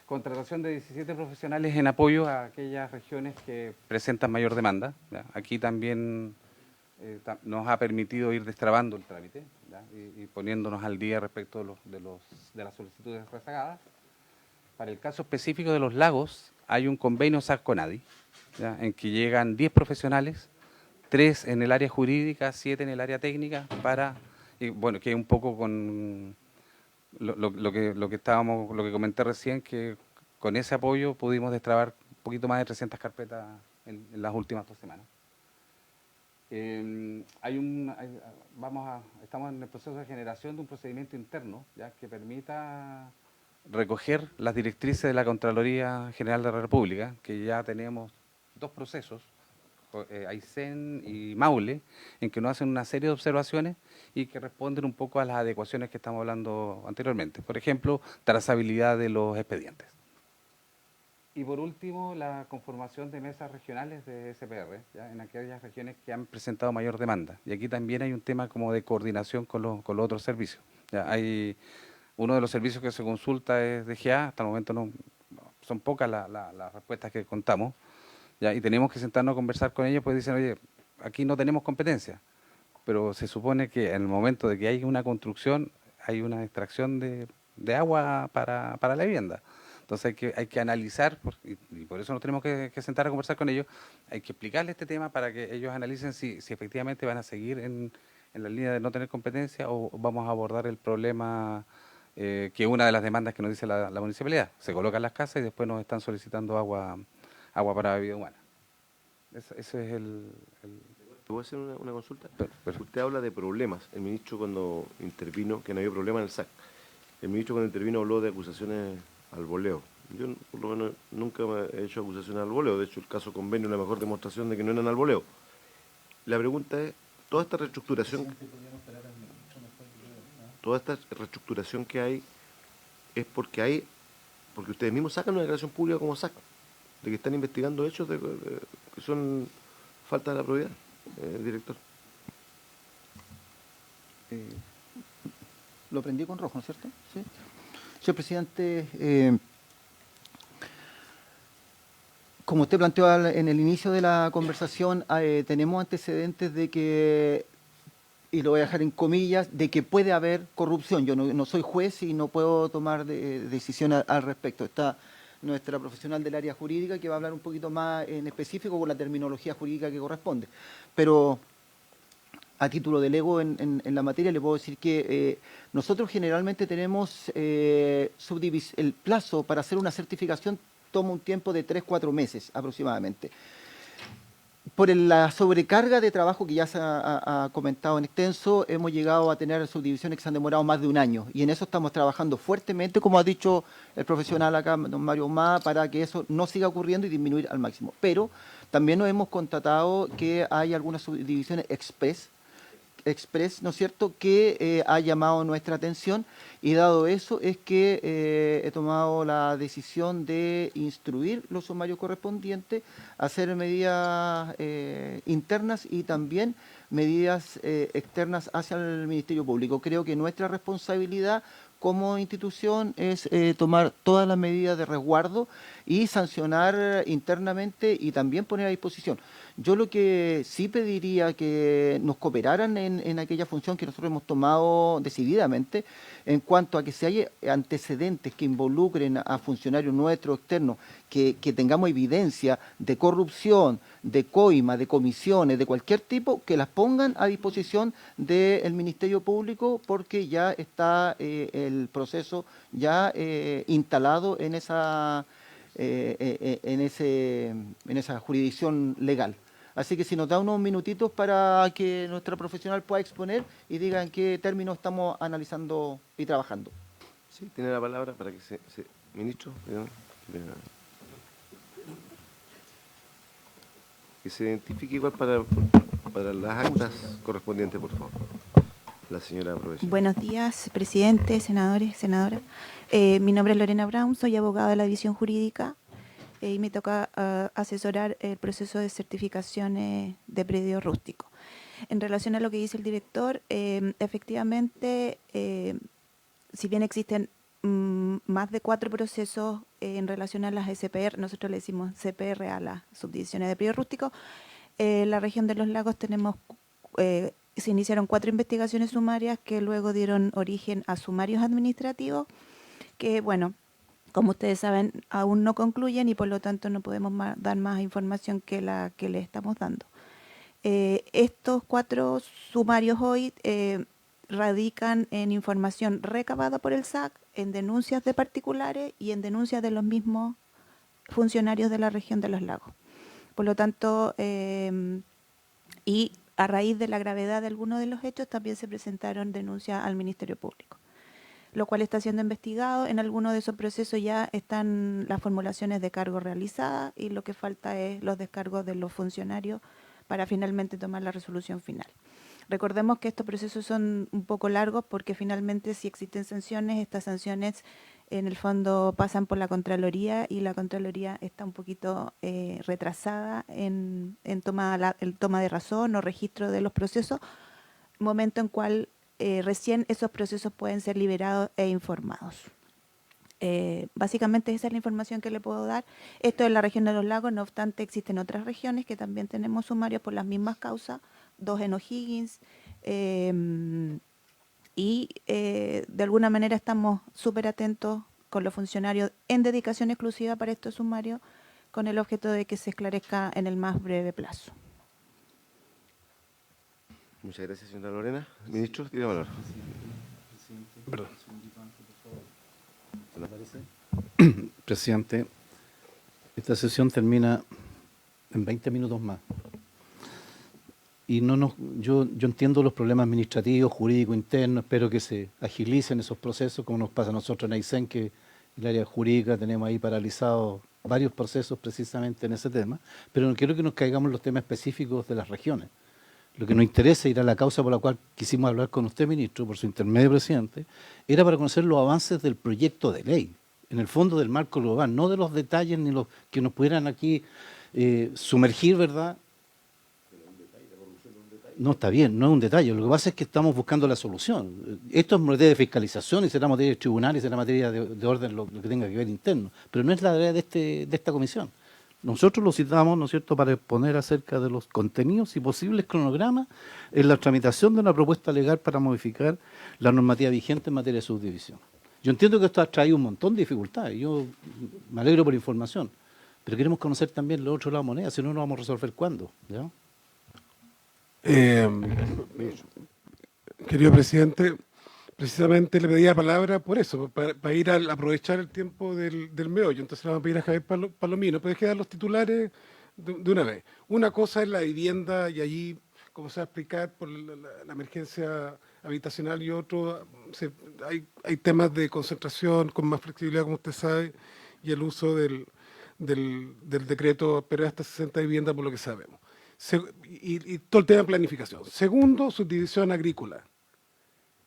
Contratación de 17 profesionales en apoyo a aquellas regiones que presentan mayor demanda. ¿Ya? Aquí también nos ha permitido ir destrabando el trámite, ¿ya? Y poniéndonos al día respecto de las solicitudes rezagadas. Para el caso específico de los lagos, hay un convenio SAC-CONADI, ¿ya? En que llegan 10 profesionales, 3 en el área jurídica, 7 en el área técnica, bueno, que es un poco con lo que comenté recién, que con ese apoyo pudimos destrabar un poquito más de 300 carpetas en las últimas 2 semanas. Estamos en el proceso de generación de un procedimiento interno, ¿ya? Que permita recoger las directrices de la Contraloría General de la República, que ya tenemos 2 procesos Aysén y Maule, en que nos hacen una serie de observaciones y que responden un poco a las adecuaciones que estamos hablando anteriormente. Por ejemplo, trazabilidad de los expedientes. Y por último, la conformación de mesas regionales de SPR, ¿ya? En aquellas regiones que han presentado mayor demanda. Y aquí también hay un tema como de coordinación con los otros servicios. ¿Ya? Uno de los servicios que se consulta es DGA, hasta el momento son pocas las respuestas que contamos, ¿ya? Y tenemos que sentarnos a conversar con ellos, pues dicen, oye, aquí no tenemos competencia, pero se supone que en el momento de que hay una construcción, hay una extracción de agua para la vivienda. Entonces hay que analizar, y por eso nos tenemos que sentar a conversar con ellos, hay que explicarles este tema para que ellos analicen si efectivamente van a seguir en la línea de no tener competencia o vamos a abordar el problema que es una de las demandas que nos dice la municipalidad. Se colocan las casas y después nos están solicitando agua para la vida humana. Ese es el... ¿Puedo hacer una consulta? Perfecto. Usted habla de problemas. El ministro cuando intervino, que no había problema en el SAC, el ministro cuando intervino habló de acusaciones al voleo. Yo por lo menos nunca me he hecho acusaciones al voleo. De hecho, el caso convenio es la mejor demostración de que no eran al voleo. La pregunta es, toda esta reestructuración que hay es porque ustedes mismos sacan una declaración pública como SAC, de que están investigando hechos que son falta de la probidad, director. Lo prendí con rojo, ¿no es cierto? Sí. Señor presidente, como usted planteó en el inicio de la conversación, tenemos antecedentes de que, y lo voy a dejar en comillas, de que puede haber corrupción. Yo no soy juez y no puedo tomar decisión al respecto. Está nuestra profesional del área jurídica que va a hablar un poquito más en específico con la terminología jurídica que corresponde. Pero a título de lego en la materia le puedo decir que nosotros generalmente tenemos el plazo para hacer una certificación toma un tiempo de 3-4 meses aproximadamente. Por la sobrecarga de trabajo que ya se ha comentado en extenso, hemos llegado a tener subdivisiones que se han demorado más de un año y en eso estamos trabajando fuertemente, como ha dicho el profesional acá, don Mario Humada, para que eso no siga ocurriendo y disminuir al máximo. Pero también nos hemos constatado que hay algunas subdivisiones express, ¿no es cierto?, que ha llamado nuestra atención y dado eso es que he tomado la decisión de instruir los sumarios correspondientes, hacer medidas internas y también medidas externas hacia el Ministerio Público. Creo que nuestra responsabilidad como institución es tomar todas las medidas de resguardo y sancionar internamente y también poner a disposición. Yo lo que sí pediría que nos cooperaran en aquella función que nosotros hemos tomado decididamente en cuanto a que si hay antecedentes que involucren a funcionarios nuestros externos, que tengamos evidencia de corrupción, de coima, de comisiones, de cualquier tipo, que las pongan a disposición del Ministerio Público porque ya está el proceso ya instalado en esa jurisdicción legal. Así que si nos da unos minutitos para que nuestra profesional pueda exponer y diga en qué términos estamos analizando y trabajando. Sí, tiene la palabra para que ministro, que se identifique igual para las actas correspondientes, por favor. La señora profesional. Buenos días, presidente, senadores, senadoras. Mi nombre es Lorena Brown, soy abogada de la División Jurídica y me toca asesorar el proceso de certificaciones de predio rústico. En relación a lo que dice el director, efectivamente, si bien existen más de 4 procesos en relación a las SPR, nosotros le decimos CPR a las subdivisiones de predio rústico, en la región de los lagos tenemos, se iniciaron 4 investigaciones sumarias que luego dieron origen a sumarios administrativos que, bueno, como ustedes saben, aún no concluyen y por lo tanto no podemos dar más información que la que le estamos dando. Estos 4 sumarios hoy radican en información recabada por el SAC, en denuncias de particulares y en denuncias de los mismos funcionarios de la región de los lagos. Por lo tanto, y a raíz de la gravedad de algunos de los hechos, también se presentaron denuncias al Ministerio Público. lo cual está siendo investigado. En alguno de esos procesos ya están las formulaciones de cargo realizadas y lo que falta es los descargos de los funcionarios para finalmente tomar la resolución final. Recordemos que estos procesos son un poco largos porque finalmente si existen sanciones, estas sanciones en el fondo pasan por la Contraloría y la Contraloría está un poquito retrasada en el toma de razón o registro de los procesos, momento en cual recién esos procesos pueden ser liberados e informados. Básicamente esa es la información que le puedo dar. Esto es la región de los lagos, no obstante existen otras regiones que también tenemos sumarios por las mismas causas, 2 en O'Higgins, y de alguna manera estamos súper atentos con los funcionarios en dedicación exclusiva para estos sumarios con el objeto de que se esclarezca en el más breve plazo. Muchas gracias, señora Lorena. Ministro, tiene valor. Perdón. Presidente, esta sesión termina en 20 minutos más. Y yo entiendo los problemas administrativos, jurídicos, internos, espero que se agilicen esos procesos, como nos pasa a nosotros en Aysén, que en el área jurídica tenemos ahí paralizados varios procesos precisamente en ese tema, pero no quiero que nos caigamos en los temas específicos de las regiones. Lo que nos interesa, ir a la causa por la cual quisimos hablar con usted, ministro, por su intermedio, presidente, era para conocer los avances del proyecto de ley, en el fondo del marco global, no de los detalles ni los que nos pudieran aquí sumergir, ¿verdad? No, está bien, no es un detalle. Lo que pasa es que estamos buscando la solución. Esto es materia de fiscalización y será materia de tribunal y será materia de orden lo que tenga que ver interno. Pero no es la tarea de esta comisión. Nosotros lo citamos, ¿no es cierto?, para exponer acerca de los contenidos y posibles cronogramas en la tramitación de una propuesta legal para modificar la normativa vigente en materia de subdivisión. Yo entiendo que esto ha traído un montón de dificultades. Yo me alegro por la información. Pero queremos conocer también el otro lado de la moneda, si no, no vamos a resolver cuándo, ¿ya? Querido presidente, precisamente le pedía palabra por eso, para ir a aprovechar el tiempo del meollo. Entonces le vamos a pedir a Javier Palomino. ¿Puedes quedar los titulares de una vez? Una cosa es la vivienda y allí, como se va a explicar, por la emergencia habitacional y otro, hay temas de concentración con más flexibilidad, como usted sabe, y el uso del decreto, pero hasta 60 viviendas por lo que sabemos. Y todo el tema de planificación. Segundo, subdivisión agrícola.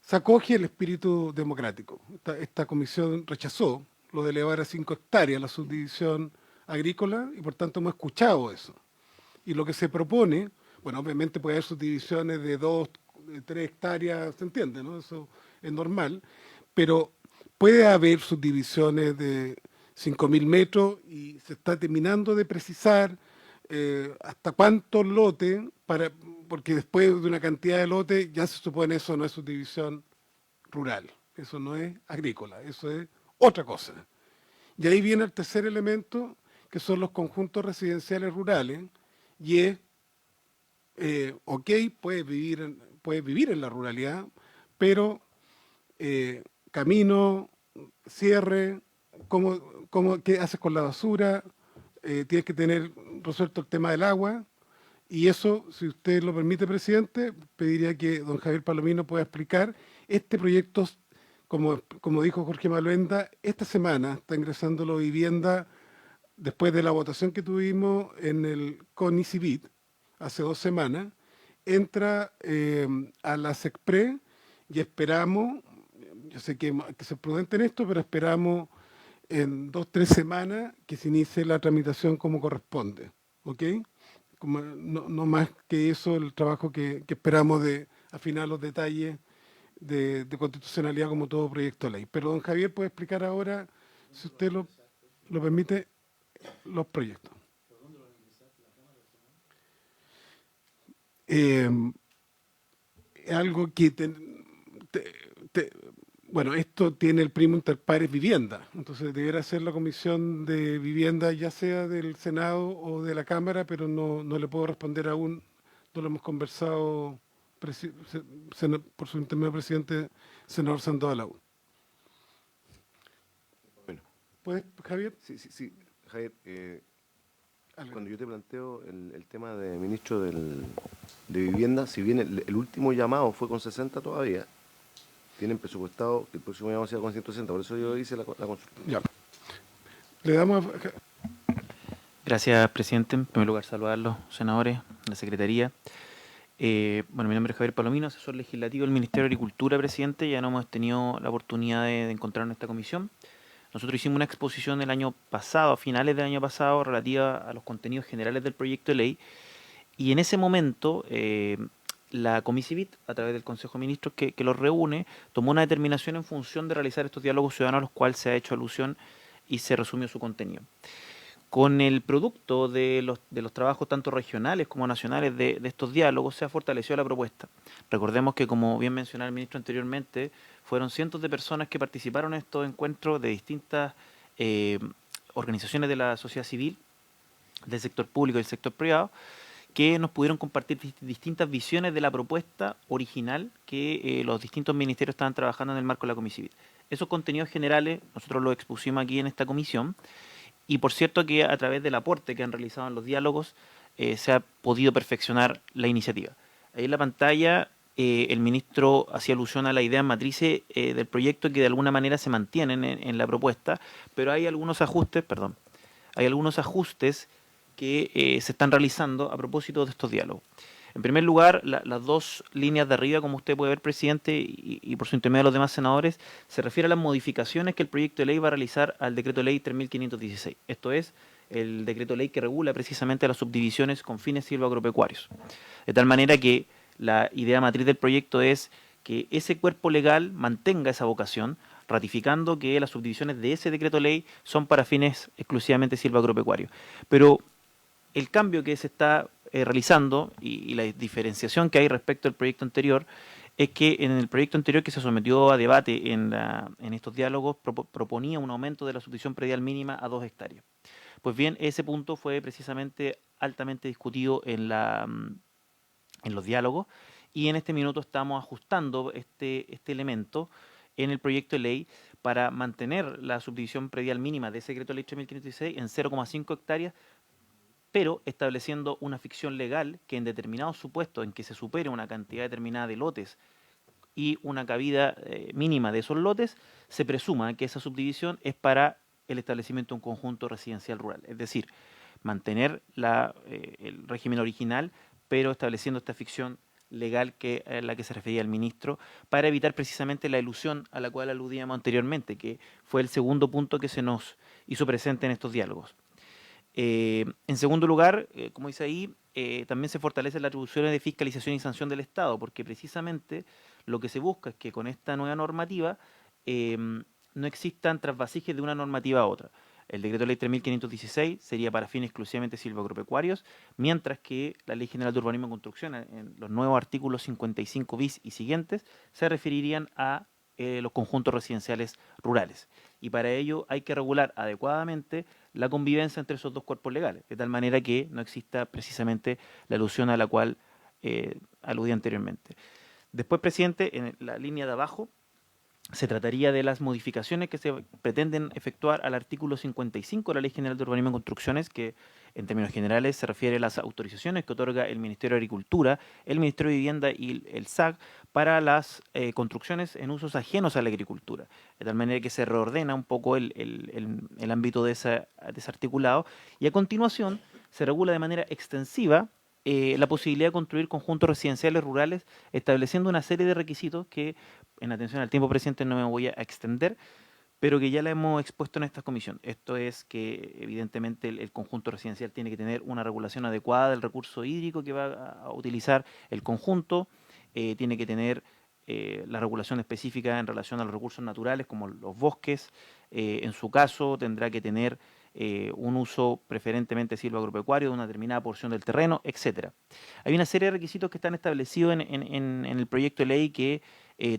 Se acoge el espíritu democrático. Esta comisión rechazó lo de elevar a 5 hectáreas la subdivisión agrícola y por tanto hemos escuchado eso. Y lo que se propone, bueno, obviamente puede haber subdivisiones de 2, de 3 hectáreas, se entiende, ¿no? Eso es normal, pero puede haber subdivisiones de 5.000 metros y se está terminando de precisar hasta cuántos lotes, porque después de una cantidad de lotes ya se supone eso no es subdivisión rural, eso no es agrícola, eso es otra cosa. Y ahí viene el tercer elemento, que son los conjuntos residenciales rurales, y es, ok, puedes vivir en la ruralidad, pero camino, cierre, ¿qué haces con la basura? Tienes que tener resuelto el tema del agua, y eso, si usted lo permite, presidente, pediría que don Javier Palomino pueda explicar. Este proyecto, como dijo Jorge Maluenda, esta semana está ingresando la vivienda después de la votación que tuvimos en el CONICIBIT hace 2 semanas, entra a la SECPRE y esperamos, yo sé que hay que ser prudente en esto, pero esperamos en 2-3 semanas que se inicie la tramitación como corresponde, ¿ok? No más que eso, el trabajo que esperamos de afinar los detalles de constitucionalidad como todo proyecto de ley. Pero don Javier puede explicar ahora, si usted lo permite, los proyectos. Algo que bueno, esto tiene el primo inter pares vivienda, entonces debiera ser la comisión de vivienda, ya sea del Senado o de la Cámara, pero no le puedo responder aún, no lo hemos conversado por su intermedio presidente, senador Sandoval. Bueno. ¿Puedes, Javier? Sí. Javier, cuando yo te planteo el tema de ministro de vivienda, si bien el último llamado fue con 60 todavía, tienen presupuestado que el próximo año vamos a ir con 160, por eso yo hice la consulta. Ya. Le damos... Gracias, presidente. En primer lugar, saludar a los senadores, la Secretaría. Bueno, mi nombre es Javier Palomino, asesor legislativo del Ministerio de Agricultura, presidente. Ya no hemos tenido la oportunidad de encontrarnos en esta comisión. Nosotros hicimos una exposición el año pasado, a finales del año pasado, relativa a los contenidos generales del proyecto de ley. Y en ese momento, la Comicivit, a través del Consejo de Ministros que los reúne, tomó una determinación en función de realizar estos diálogos ciudadanos a los cuales se ha hecho alusión y se resumió su contenido. Con el producto de los trabajos tanto regionales como nacionales de estos diálogos se ha fortalecido la propuesta. Recordemos que, como bien mencionaba el ministro anteriormente, fueron cientos de personas que participaron en estos encuentros de distintas organizaciones de la sociedad civil, del sector público y del sector privado, que nos pudieron compartir distintas visiones de la propuesta original que los distintos ministerios estaban trabajando en el marco de la Comicivit. Esos contenidos generales nosotros los expusimos aquí en esta comisión. Y por cierto que a través del aporte que han realizado en los diálogos se ha podido perfeccionar la iniciativa. Ahí en la pantalla el ministro hacía alusión a la idea matriz del proyecto que de alguna manera se mantienen en la propuesta, pero hay algunos ajustes, que se están realizando a propósito de estos diálogos. En primer lugar, las dos líneas de arriba, como usted puede ver, presidente, y por su intermedio a los demás senadores, se refiere a las modificaciones que el proyecto de ley va a realizar al decreto ley 3.516. Esto es el decreto ley que regula precisamente las subdivisiones con fines silvoagropecuarios. De tal manera que la idea matriz del proyecto es que ese cuerpo legal mantenga esa vocación, ratificando que las subdivisiones de ese decreto ley son para fines exclusivamente silvoagropecuarios. Pero el cambio que se está realizando y la diferenciación que hay respecto al proyecto anterior es que en el proyecto anterior que se sometió a debate en estos diálogos proponía un aumento de la subdivisión predial mínima a 2 hectáreas. Pues bien, ese punto fue precisamente altamente discutido en los diálogos y en este minuto estamos ajustando este elemento en el proyecto de ley para mantener la subdivisión predial mínima de ese decreto ley 3.516 en 0,5 hectáreas, pero estableciendo una ficción legal que en determinados supuestos en que se supere una cantidad determinada de lotes y una cabida mínima de esos lotes, se presuma que esa subdivisión es para el establecimiento de un conjunto residencial rural. Es decir, mantener el régimen original, pero estableciendo esta ficción legal que a la que se refería el ministro, para evitar precisamente la ilusión a la cual aludíamos anteriormente, que fue el segundo punto que se nos hizo presente en estos diálogos. En segundo lugar, como dice ahí, también se fortalecen las atribuciones de fiscalización y sanción del Estado, porque precisamente lo que se busca es que con esta nueva normativa no existan trasvasijes de una normativa a otra. El decreto ley 3.516 sería para fines exclusivamente silvoagropecuarios, mientras que la Ley General de Urbanismo y Construcción, en los nuevos artículos 55 bis y siguientes, se referirían a los conjuntos residenciales rurales. Y para ello hay que regular adecuadamente la convivencia entre esos dos cuerpos legales, de tal manera que no exista precisamente la alusión a la cual aludí anteriormente. Después, presidente, en la línea de abajo, se trataría de las modificaciones que se pretenden efectuar al artículo 55 de la Ley General de Urbanismo y Construcciones, que en términos generales se refiere a las autorizaciones que otorga el Ministerio de Agricultura, el Ministerio de Vivienda y el SAC para las construcciones en usos ajenos a la agricultura. De tal manera que se reordena un poco el ámbito de ese articulado y a continuación se regula de manera extensiva la posibilidad de construir conjuntos residenciales rurales, estableciendo una serie de requisitos que, en atención al tiempo, presidente, no me voy a extender, pero que ya la hemos expuesto en esta comisión. Esto es que, evidentemente, el conjunto residencial tiene que tener una regulación adecuada del recurso hídrico que va a utilizar el conjunto, tiene que tener la regulación específica en relación a los recursos naturales, como los bosques. En su caso, tendrá que tener un uso preferentemente silvoagropecuario de una determinada porción del terreno, etcétera. Hay una serie de requisitos que están establecidos en el proyecto de ley que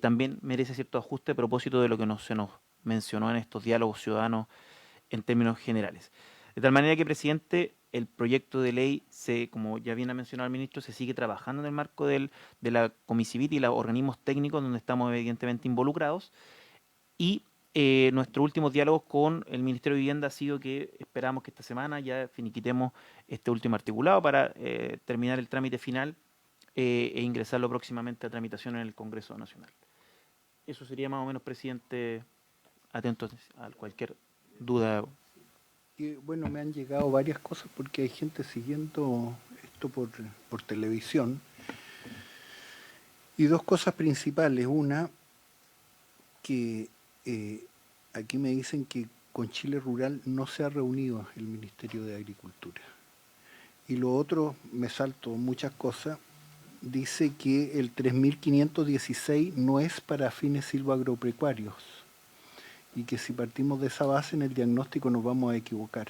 también merece cierto ajuste a propósito de lo que se nos mencionó en estos diálogos ciudadanos en términos generales. De tal manera que, presidente, el proyecto de ley, como ya bien ha mencionado el ministro, se sigue trabajando en el marco de la Comicivit y los organismos técnicos donde estamos evidentemente involucrados, y nuestros últimos diálogos con el Ministerio de Vivienda ha sido que esperamos que esta semana ya finiquitemos este último articulado para terminar el trámite final e ingresarlo próximamente a tramitación en el Congreso Nacional. Eso sería más o menos, presidente, atento a cualquier duda. Bueno, me han llegado varias cosas porque hay gente siguiendo esto por televisión. Y dos cosas principales. Una, que aquí me dicen que con Chile Rural no se ha reunido el Ministerio de Agricultura. Y lo otro, me salto muchas cosas, dice que el 3516 no es para fines silvoagropecuarios y que si partimos de esa base en el diagnóstico nos vamos a equivocar.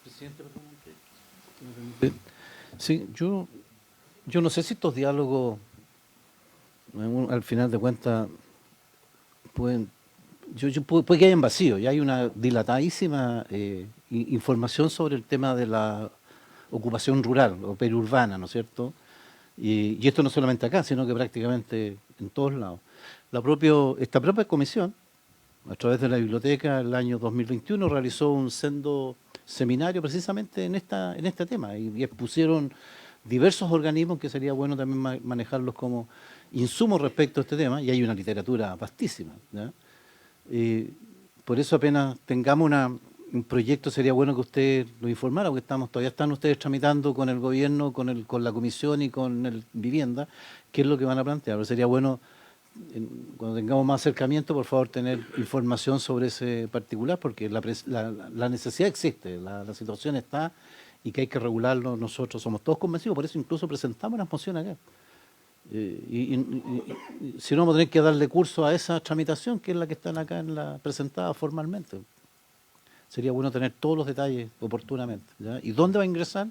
Presidente, sí, yo no sé si estos diálogos, al final de cuentas, puede que hayan vacío, y hay una dilatadísima información sobre el tema de la ocupación rural o periurbana, ¿no es cierto? Y esto no solamente acá, sino que prácticamente en todos lados. Esta propia comisión, a través de la biblioteca, el año 2021, realizó un sendo seminario precisamente en este tema y expusieron diversos organismos que sería bueno también manejarlos como insumos respecto a este tema, y hay una literatura vastísima, ¿ya? Por eso apenas tengamos un proyecto sería bueno que usted lo informara, porque todavía están ustedes tramitando con el gobierno, con la comisión y con el vivienda, qué es lo que van a plantear. Pero sería bueno, cuando tengamos más acercamiento, por favor, tener información sobre ese particular, porque la necesidad existe, la situación está y que hay que regularlo. Nosotros somos todos convencidos, por eso incluso presentamos una moción acá. Si no, vamos a tener que darle curso a esa tramitación, que es la que están acá presentada formalmente. Sería bueno tener todos los detalles oportunamente, ¿ya? ¿Y dónde va a ingresar?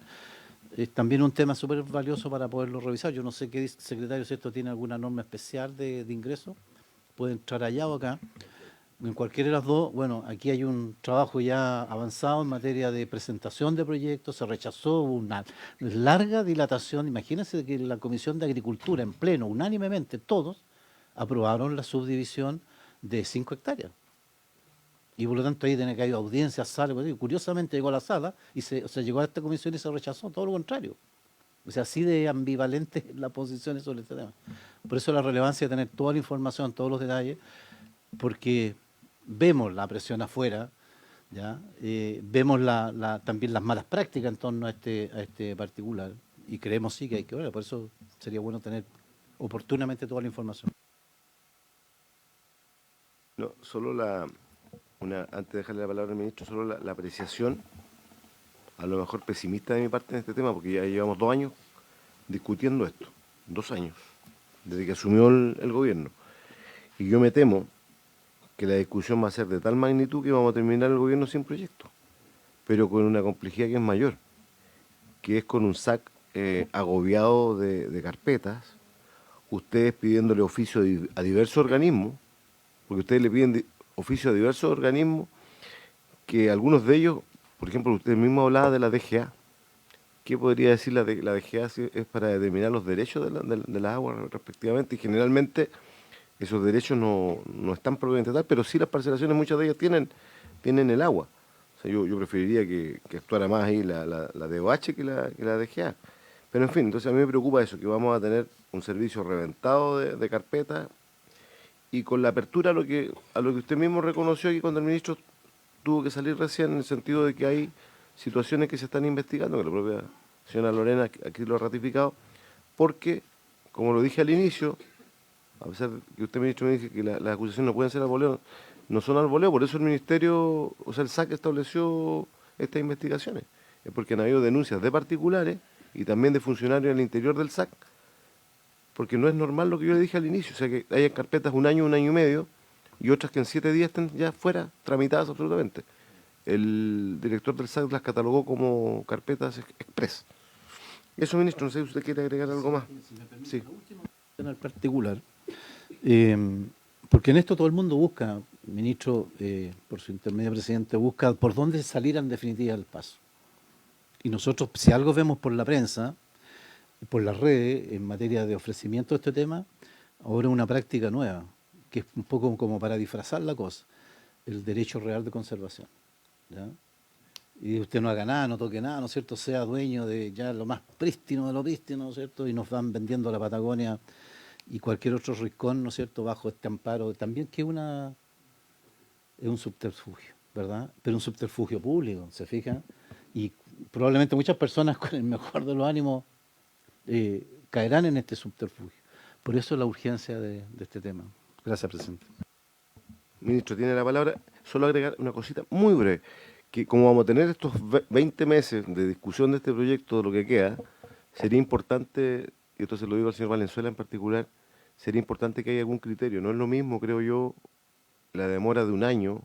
Es también un tema súper valioso para poderlo revisar. Yo no sé qué secretario, si esto tiene alguna norma especial de ingreso, puede entrar allá o acá. En cualquiera de las dos, bueno, aquí hay un trabajo ya avanzado en materia de presentación de proyectos, se rechazó una larga dilatación. Imagínense que la Comisión de Agricultura, en pleno, unánimemente, todos aprobaron la subdivisión de 5 hectáreas. Y por lo tanto ahí tiene que haber audiencias, sala, curiosamente llegó a la sala y llegó a esta comisión y se rechazó, todo lo contrario. O sea, así de ambivalentes las posiciones sobre este tema. Por eso la relevancia de tener toda la información, todos los detalles, porque vemos la presión afuera, ¿ya? Vemos también las malas prácticas en torno a este particular, y creemos sí que hay que verlo. Por eso sería bueno tener oportunamente toda la información. No, solo antes de dejarle la palabra al ministro, solo la apreciación, a lo mejor pesimista de mi parte en este tema, porque ya llevamos 2 años discutiendo esto, 2 años, desde que asumió el gobierno. Y yo me temo que la discusión va a ser de tal magnitud que vamos a terminar el gobierno sin proyecto, pero con una complejidad que es mayor, que es con un SAC agobiado de carpetas, ustedes pidiéndole oficio a diversos organismos, porque ustedes le piden oficio a diversos organismos, que algunos de ellos, por ejemplo, usted mismo hablaba de la DGA. ¿Qué podría decir la DGA si es para determinar los derechos de las aguas respectivamente? Y generalmente esos derechos no están propiamente tal, pero sí las parcelaciones, muchas de ellas tienen el agua. O sea, yo preferiría que actuara más ahí la DOH que la DGA. Pero en fin, entonces a mí me preocupa eso, que vamos a tener un servicio reventado de carpetas, y con la apertura a lo que usted mismo reconoció aquí cuando el ministro tuvo que salir recién, en el sentido de que hay situaciones que se están investigando, que la propia señora Lorena aquí lo ha ratificado, porque, como lo dije al inicio, a pesar de que usted, ministro, me dice que las acusaciones no pueden ser al voleo, no son al voleo, por eso el ministerio, o sea, el SAC estableció estas investigaciones. Es porque han habido denuncias de particulares y también de funcionarios al interior del SAC, porque no es normal lo que yo le dije al inicio, o sea, que haya carpetas 1 año, 1 año y medio, y otras que en 7 días estén ya fuera, tramitadas absolutamente. El director del SAC las catalogó como carpetas express. Eso, ministro, no sé si usted quiere agregar algo más. Sí. En el particular, porque en esto todo el mundo busca, ministro, por su intermedio presidente, busca por dónde salir en definitiva del paso. Y nosotros, si algo vemos por la prensa, por las redes, en materia de ofrecimiento de este tema, ahora una práctica nueva, que es un poco como para disfrazar la cosa, el derecho real de conservación, ¿ya? y usted no haga nada, no toque nada, ¿no es cierto?, sea dueño de ya lo más prístino de lo prístino, ¿no es cierto?, y nos van vendiendo la Patagonia y cualquier otro rincón, ¿no es cierto?, bajo este amparo, también que es un subterfugio, ¿verdad? Pero un subterfugio público, ¿se fija? Y probablemente muchas personas con el mejor de los ánimos caerán en este subterfugio. Por eso la urgencia de este tema. Gracias, presidente. Ministro, tiene la palabra. Solo agregar una cosita muy breve, que como vamos a tener estos 20 meses de discusión de este proyecto, de lo que queda, sería importante, y esto se lo digo al señor Valenzuela en particular, sería importante que haya algún criterio. No es lo mismo, creo yo, la demora de un año,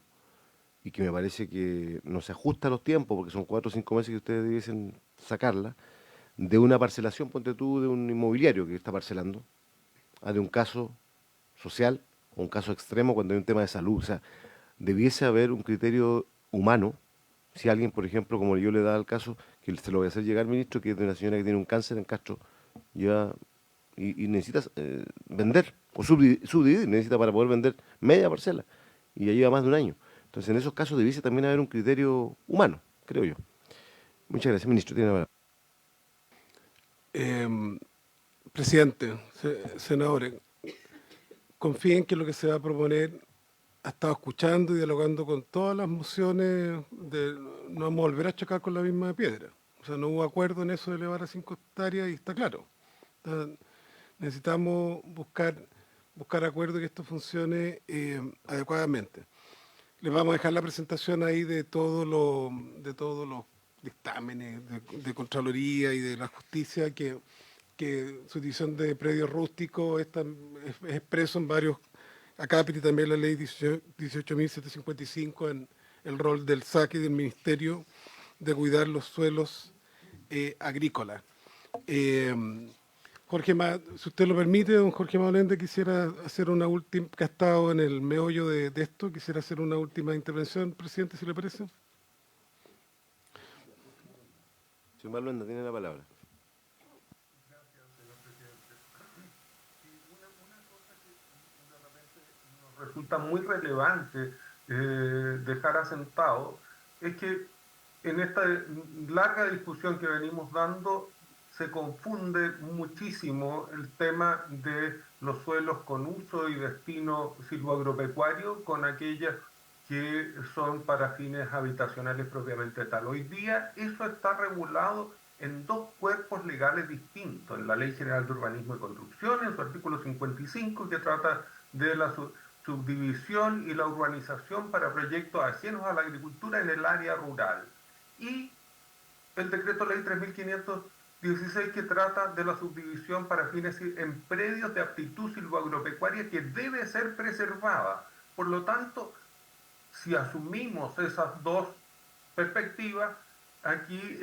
y que me parece que no se ajusta a los tiempos, porque son 4 o 5 meses que ustedes debiesen sacarla, de una parcelación, ponte tú, de un inmobiliario que está parcelando, a de un caso social o un caso extremo cuando hay un tema de salud. O sea, debiese haber un criterio humano. Si alguien, por ejemplo, como yo le da el caso, que se lo voy a hacer llegar, ministro, que es de una señora que tiene un cáncer en Castro, ya, y necesita vender o subdividir, necesita para poder vender media parcela, y ya lleva más de un año. Entonces, en esos casos debiese también haber un criterio humano, creo yo. Muchas gracias, ministro. Tiene la palabra. Presidente, senadores, confíen que lo que se va a proponer ha estado escuchando y dialogando con todas las mociones, no vamos a volver a chocar con la misma piedra. O sea, no hubo acuerdo en eso de elevar a 5 hectáreas y está claro. Necesitamos buscar acuerdo y que esto funcione adecuadamente. Les vamos a dejar la presentación ahí de todos los dictámenes de Contraloría y de la Justicia que su división de predios rústicos es expreso en varios acápites, también la ley 18.755 en el rol del SAC y del Ministerio de cuidar los suelos agrícolas. Jorge, si usted lo permite, don Jorge Maulende, quisiera hacer una última, que ha estado en el meollo de esto, quisiera hacer una última intervención, presidente, si le parece. Señor Maluenda, tiene la palabra. Resulta muy relevante dejar asentado es que en esta larga discusión que venimos dando se confunde muchísimo el tema de los suelos con uso y destino silvoagropecuario con aquellas que son para fines habitacionales propiamente tal. Hoy día eso está regulado en 2 cuerpos legales distintos, en la Ley General de Urbanismo y Construcción, en su artículo 55, que trata de la subdivisión y la urbanización para proyectos ajenos a la agricultura en el área rural. Y el decreto ley 3516 que trata de la subdivisión para fines en predios de aptitud silvoagropecuaria que debe ser preservada. Por lo tanto, si asumimos esas 2 perspectivas, aquí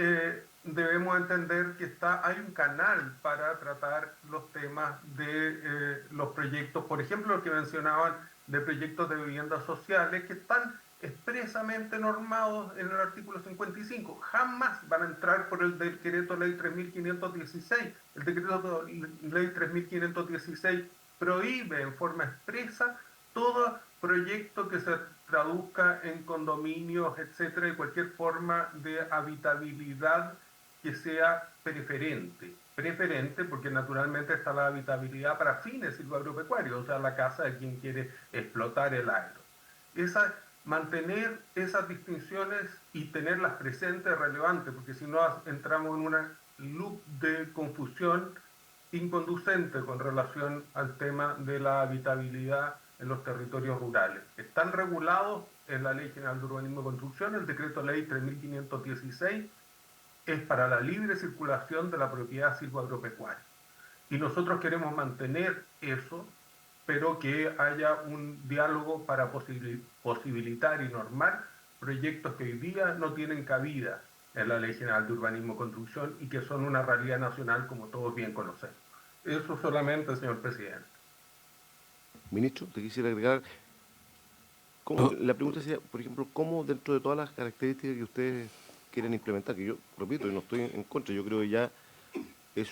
debemos entender que hay un canal para tratar los temas de los proyectos, por ejemplo, los que mencionaban de proyectos de viviendas sociales, que están expresamente normados en el artículo 55. Jamás van a entrar por el decreto ley 3516. El decreto ley 3516 prohíbe en forma expresa todo proyecto que se traduzca en condominios, etcétera, y cualquier forma de habitabilidad que sea preferente porque naturalmente está la habitabilidad para fines silvoagropecuarios, o sea, la casa de quien quiere explotar el agro. Mantener esas distinciones y tenerlas presentes es relevante, porque si no entramos en una loop de confusión inconducente con relación al tema de la habitabilidad en los territorios rurales. Están regulados en la Ley General de Urbanismo y Construcción, el decreto ley 3516 es para la libre circulación de la propiedad silvoagropecuaria. Y nosotros queremos mantener eso, pero que haya un diálogo para posibilitar y normar proyectos que hoy día no tienen cabida en la Ley General de Urbanismo y Construcción y que son una realidad nacional como todos bien conocemos. Eso solamente, señor presidente. Ministro, te quisiera agregar, la pregunta sería, por ejemplo, ¿cómo dentro de todas las características que ustedes quieren implementar, que yo, repito, no estoy en contra, yo creo que ya es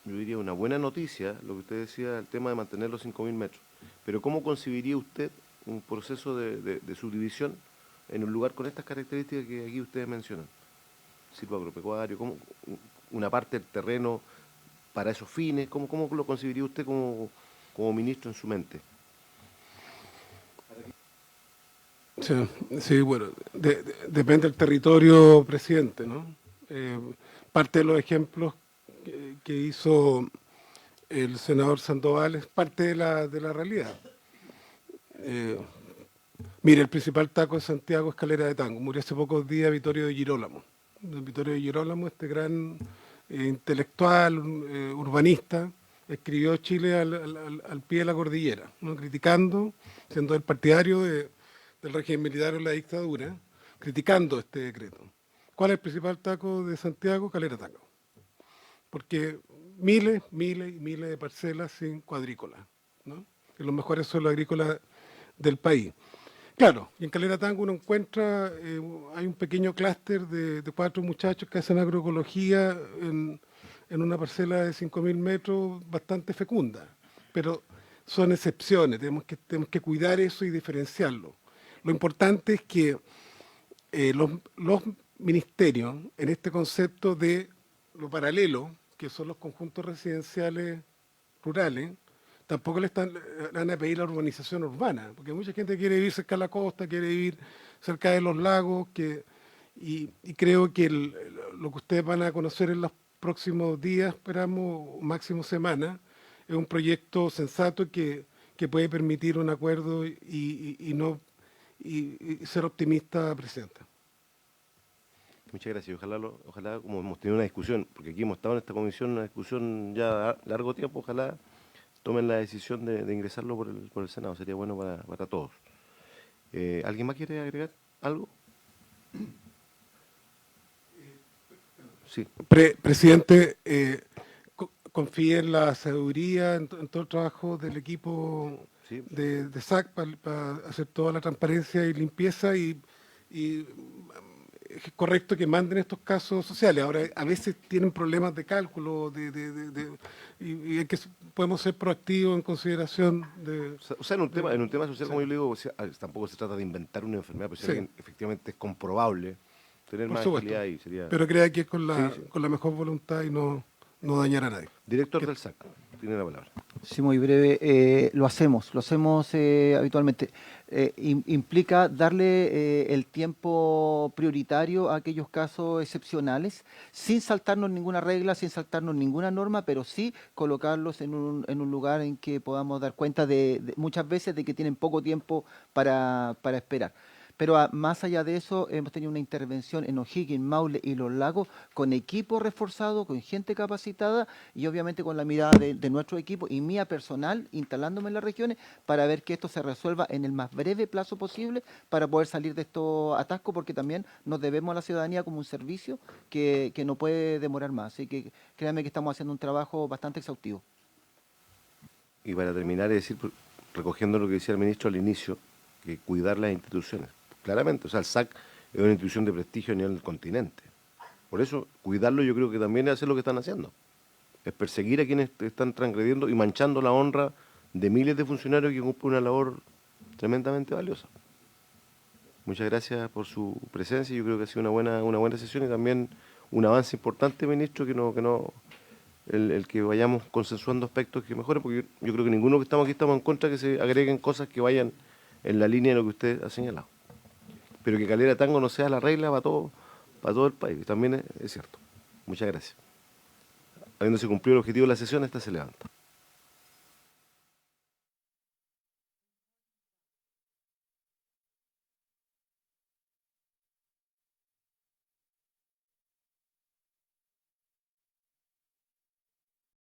yo diría una buena noticia, lo que usted decía, el tema de mantener los 5.000 metros, pero ¿cómo concibiría usted un proceso de subdivisión en un lugar con estas características que aquí ustedes mencionan? Silvo agropecuario, ¿cómo, una parte del terreno para esos fines? ¿Cómo lo concebiría usted como ministro en su mente? Sí, bueno, depende del territorio, presidente, ¿no? Parte de los ejemplos que hizo el senador Sandoval es parte de la realidad. Mire, el principal taco de Santiago es Calera de Tango. Murió hace pocos días Vittorio de Girolamo. Vittorio de Girolamo, este gran intelectual, urbanista, escribió Chile al pie de la cordillera, ¿no? Criticando, siendo el partidario del régimen militar o la dictadura, criticando este decreto. ¿Cuál es el principal taco de Santiago? Calera Tango. Porque miles y miles de parcelas sin cuadrículas, ¿no? En los mejores suelos agrícolas del país. Claro, y en Calera Tango uno encuentra, hay un pequeño clúster de 4 muchachos que hacen agroecología en una parcela de 5.000 metros bastante fecunda, pero son excepciones, tenemos que cuidar eso y diferenciarlo. Lo importante es que los ministerios, en este concepto de lo paralelo, que son los conjuntos residenciales rurales, tampoco le van a pedir la urbanización urbana, porque mucha gente quiere vivir cerca de la costa, quiere vivir cerca de los lagos, y creo que lo que ustedes van a conocer en los próximos días, esperamos, máximo semanas, es un proyecto sensato que puede permitir un acuerdo y ser optimista, Presidenta. Muchas gracias. Ojalá, como hemos tenido una discusión, porque aquí hemos estado en esta comisión, una discusión ya a largo tiempo, ojalá tomen la decisión de ingresarlo por el Senado. Sería bueno para todos. ¿Alguien más quiere agregar algo? Sí. Presidente, confíe en la sabiduría, en todo el trabajo del equipo Sí. de SAC para hacer toda la transparencia y limpieza y es correcto que manden estos casos sociales. Ahora, a veces tienen problemas de cálculo y hay que podemos ser proactivos en consideración de... O sea, en un tema social, como yo le digo, o sea, tampoco se trata de inventar una enfermedad, pero si alguien efectivamente es comprobable, tener Por más supuesto, agilidad ahí sería... pero crea que es con la Sí. con la mejor voluntad y no dañar a nadie. Director del SAC, tiene la palabra. Sí, muy breve. Lo hacemos habitualmente. Implica darle el tiempo prioritario a aquellos casos excepcionales, sin saltarnos ninguna regla, sin saltarnos ninguna norma, pero sí colocarlos en un lugar en que podamos dar cuenta muchas veces de que tienen poco tiempo para esperar. Pero más allá de eso, hemos tenido una intervención en O'Higgins, Maule y Los Lagos con equipo reforzado, con gente capacitada y obviamente con la mirada de nuestro equipo y mía personal, instalándome en las regiones para ver que esto se resuelva en el más breve plazo posible para poder salir de estos atascos, porque también nos debemos a la ciudadanía como un servicio que no puede demorar más. Así que créanme que estamos haciendo un trabajo bastante exhaustivo. Y para terminar, es decir, recogiendo lo que decía el ministro al inicio, que cuidar las instituciones. Claramente, o sea, el SAC es una institución de prestigio a nivel del continente. Por eso, cuidarlo yo creo que también es hacer lo que están haciendo. Es perseguir a quienes están transgrediendo y manchando la honra de miles de funcionarios que cumplen una labor tremendamente valiosa. Muchas gracias por su presencia. Yo creo que ha sido una buena sesión y también un avance importante, ministro, el que vayamos consensuando aspectos que mejoren, porque yo creo que ninguno que estamos aquí estamos en contra de que se agreguen cosas que vayan en la línea de lo que usted ha señalado. Pero que Calera Tango no sea la regla para todo el país. También es cierto. Muchas gracias. Habiéndose cumplido el objetivo de la sesión, esta se levanta.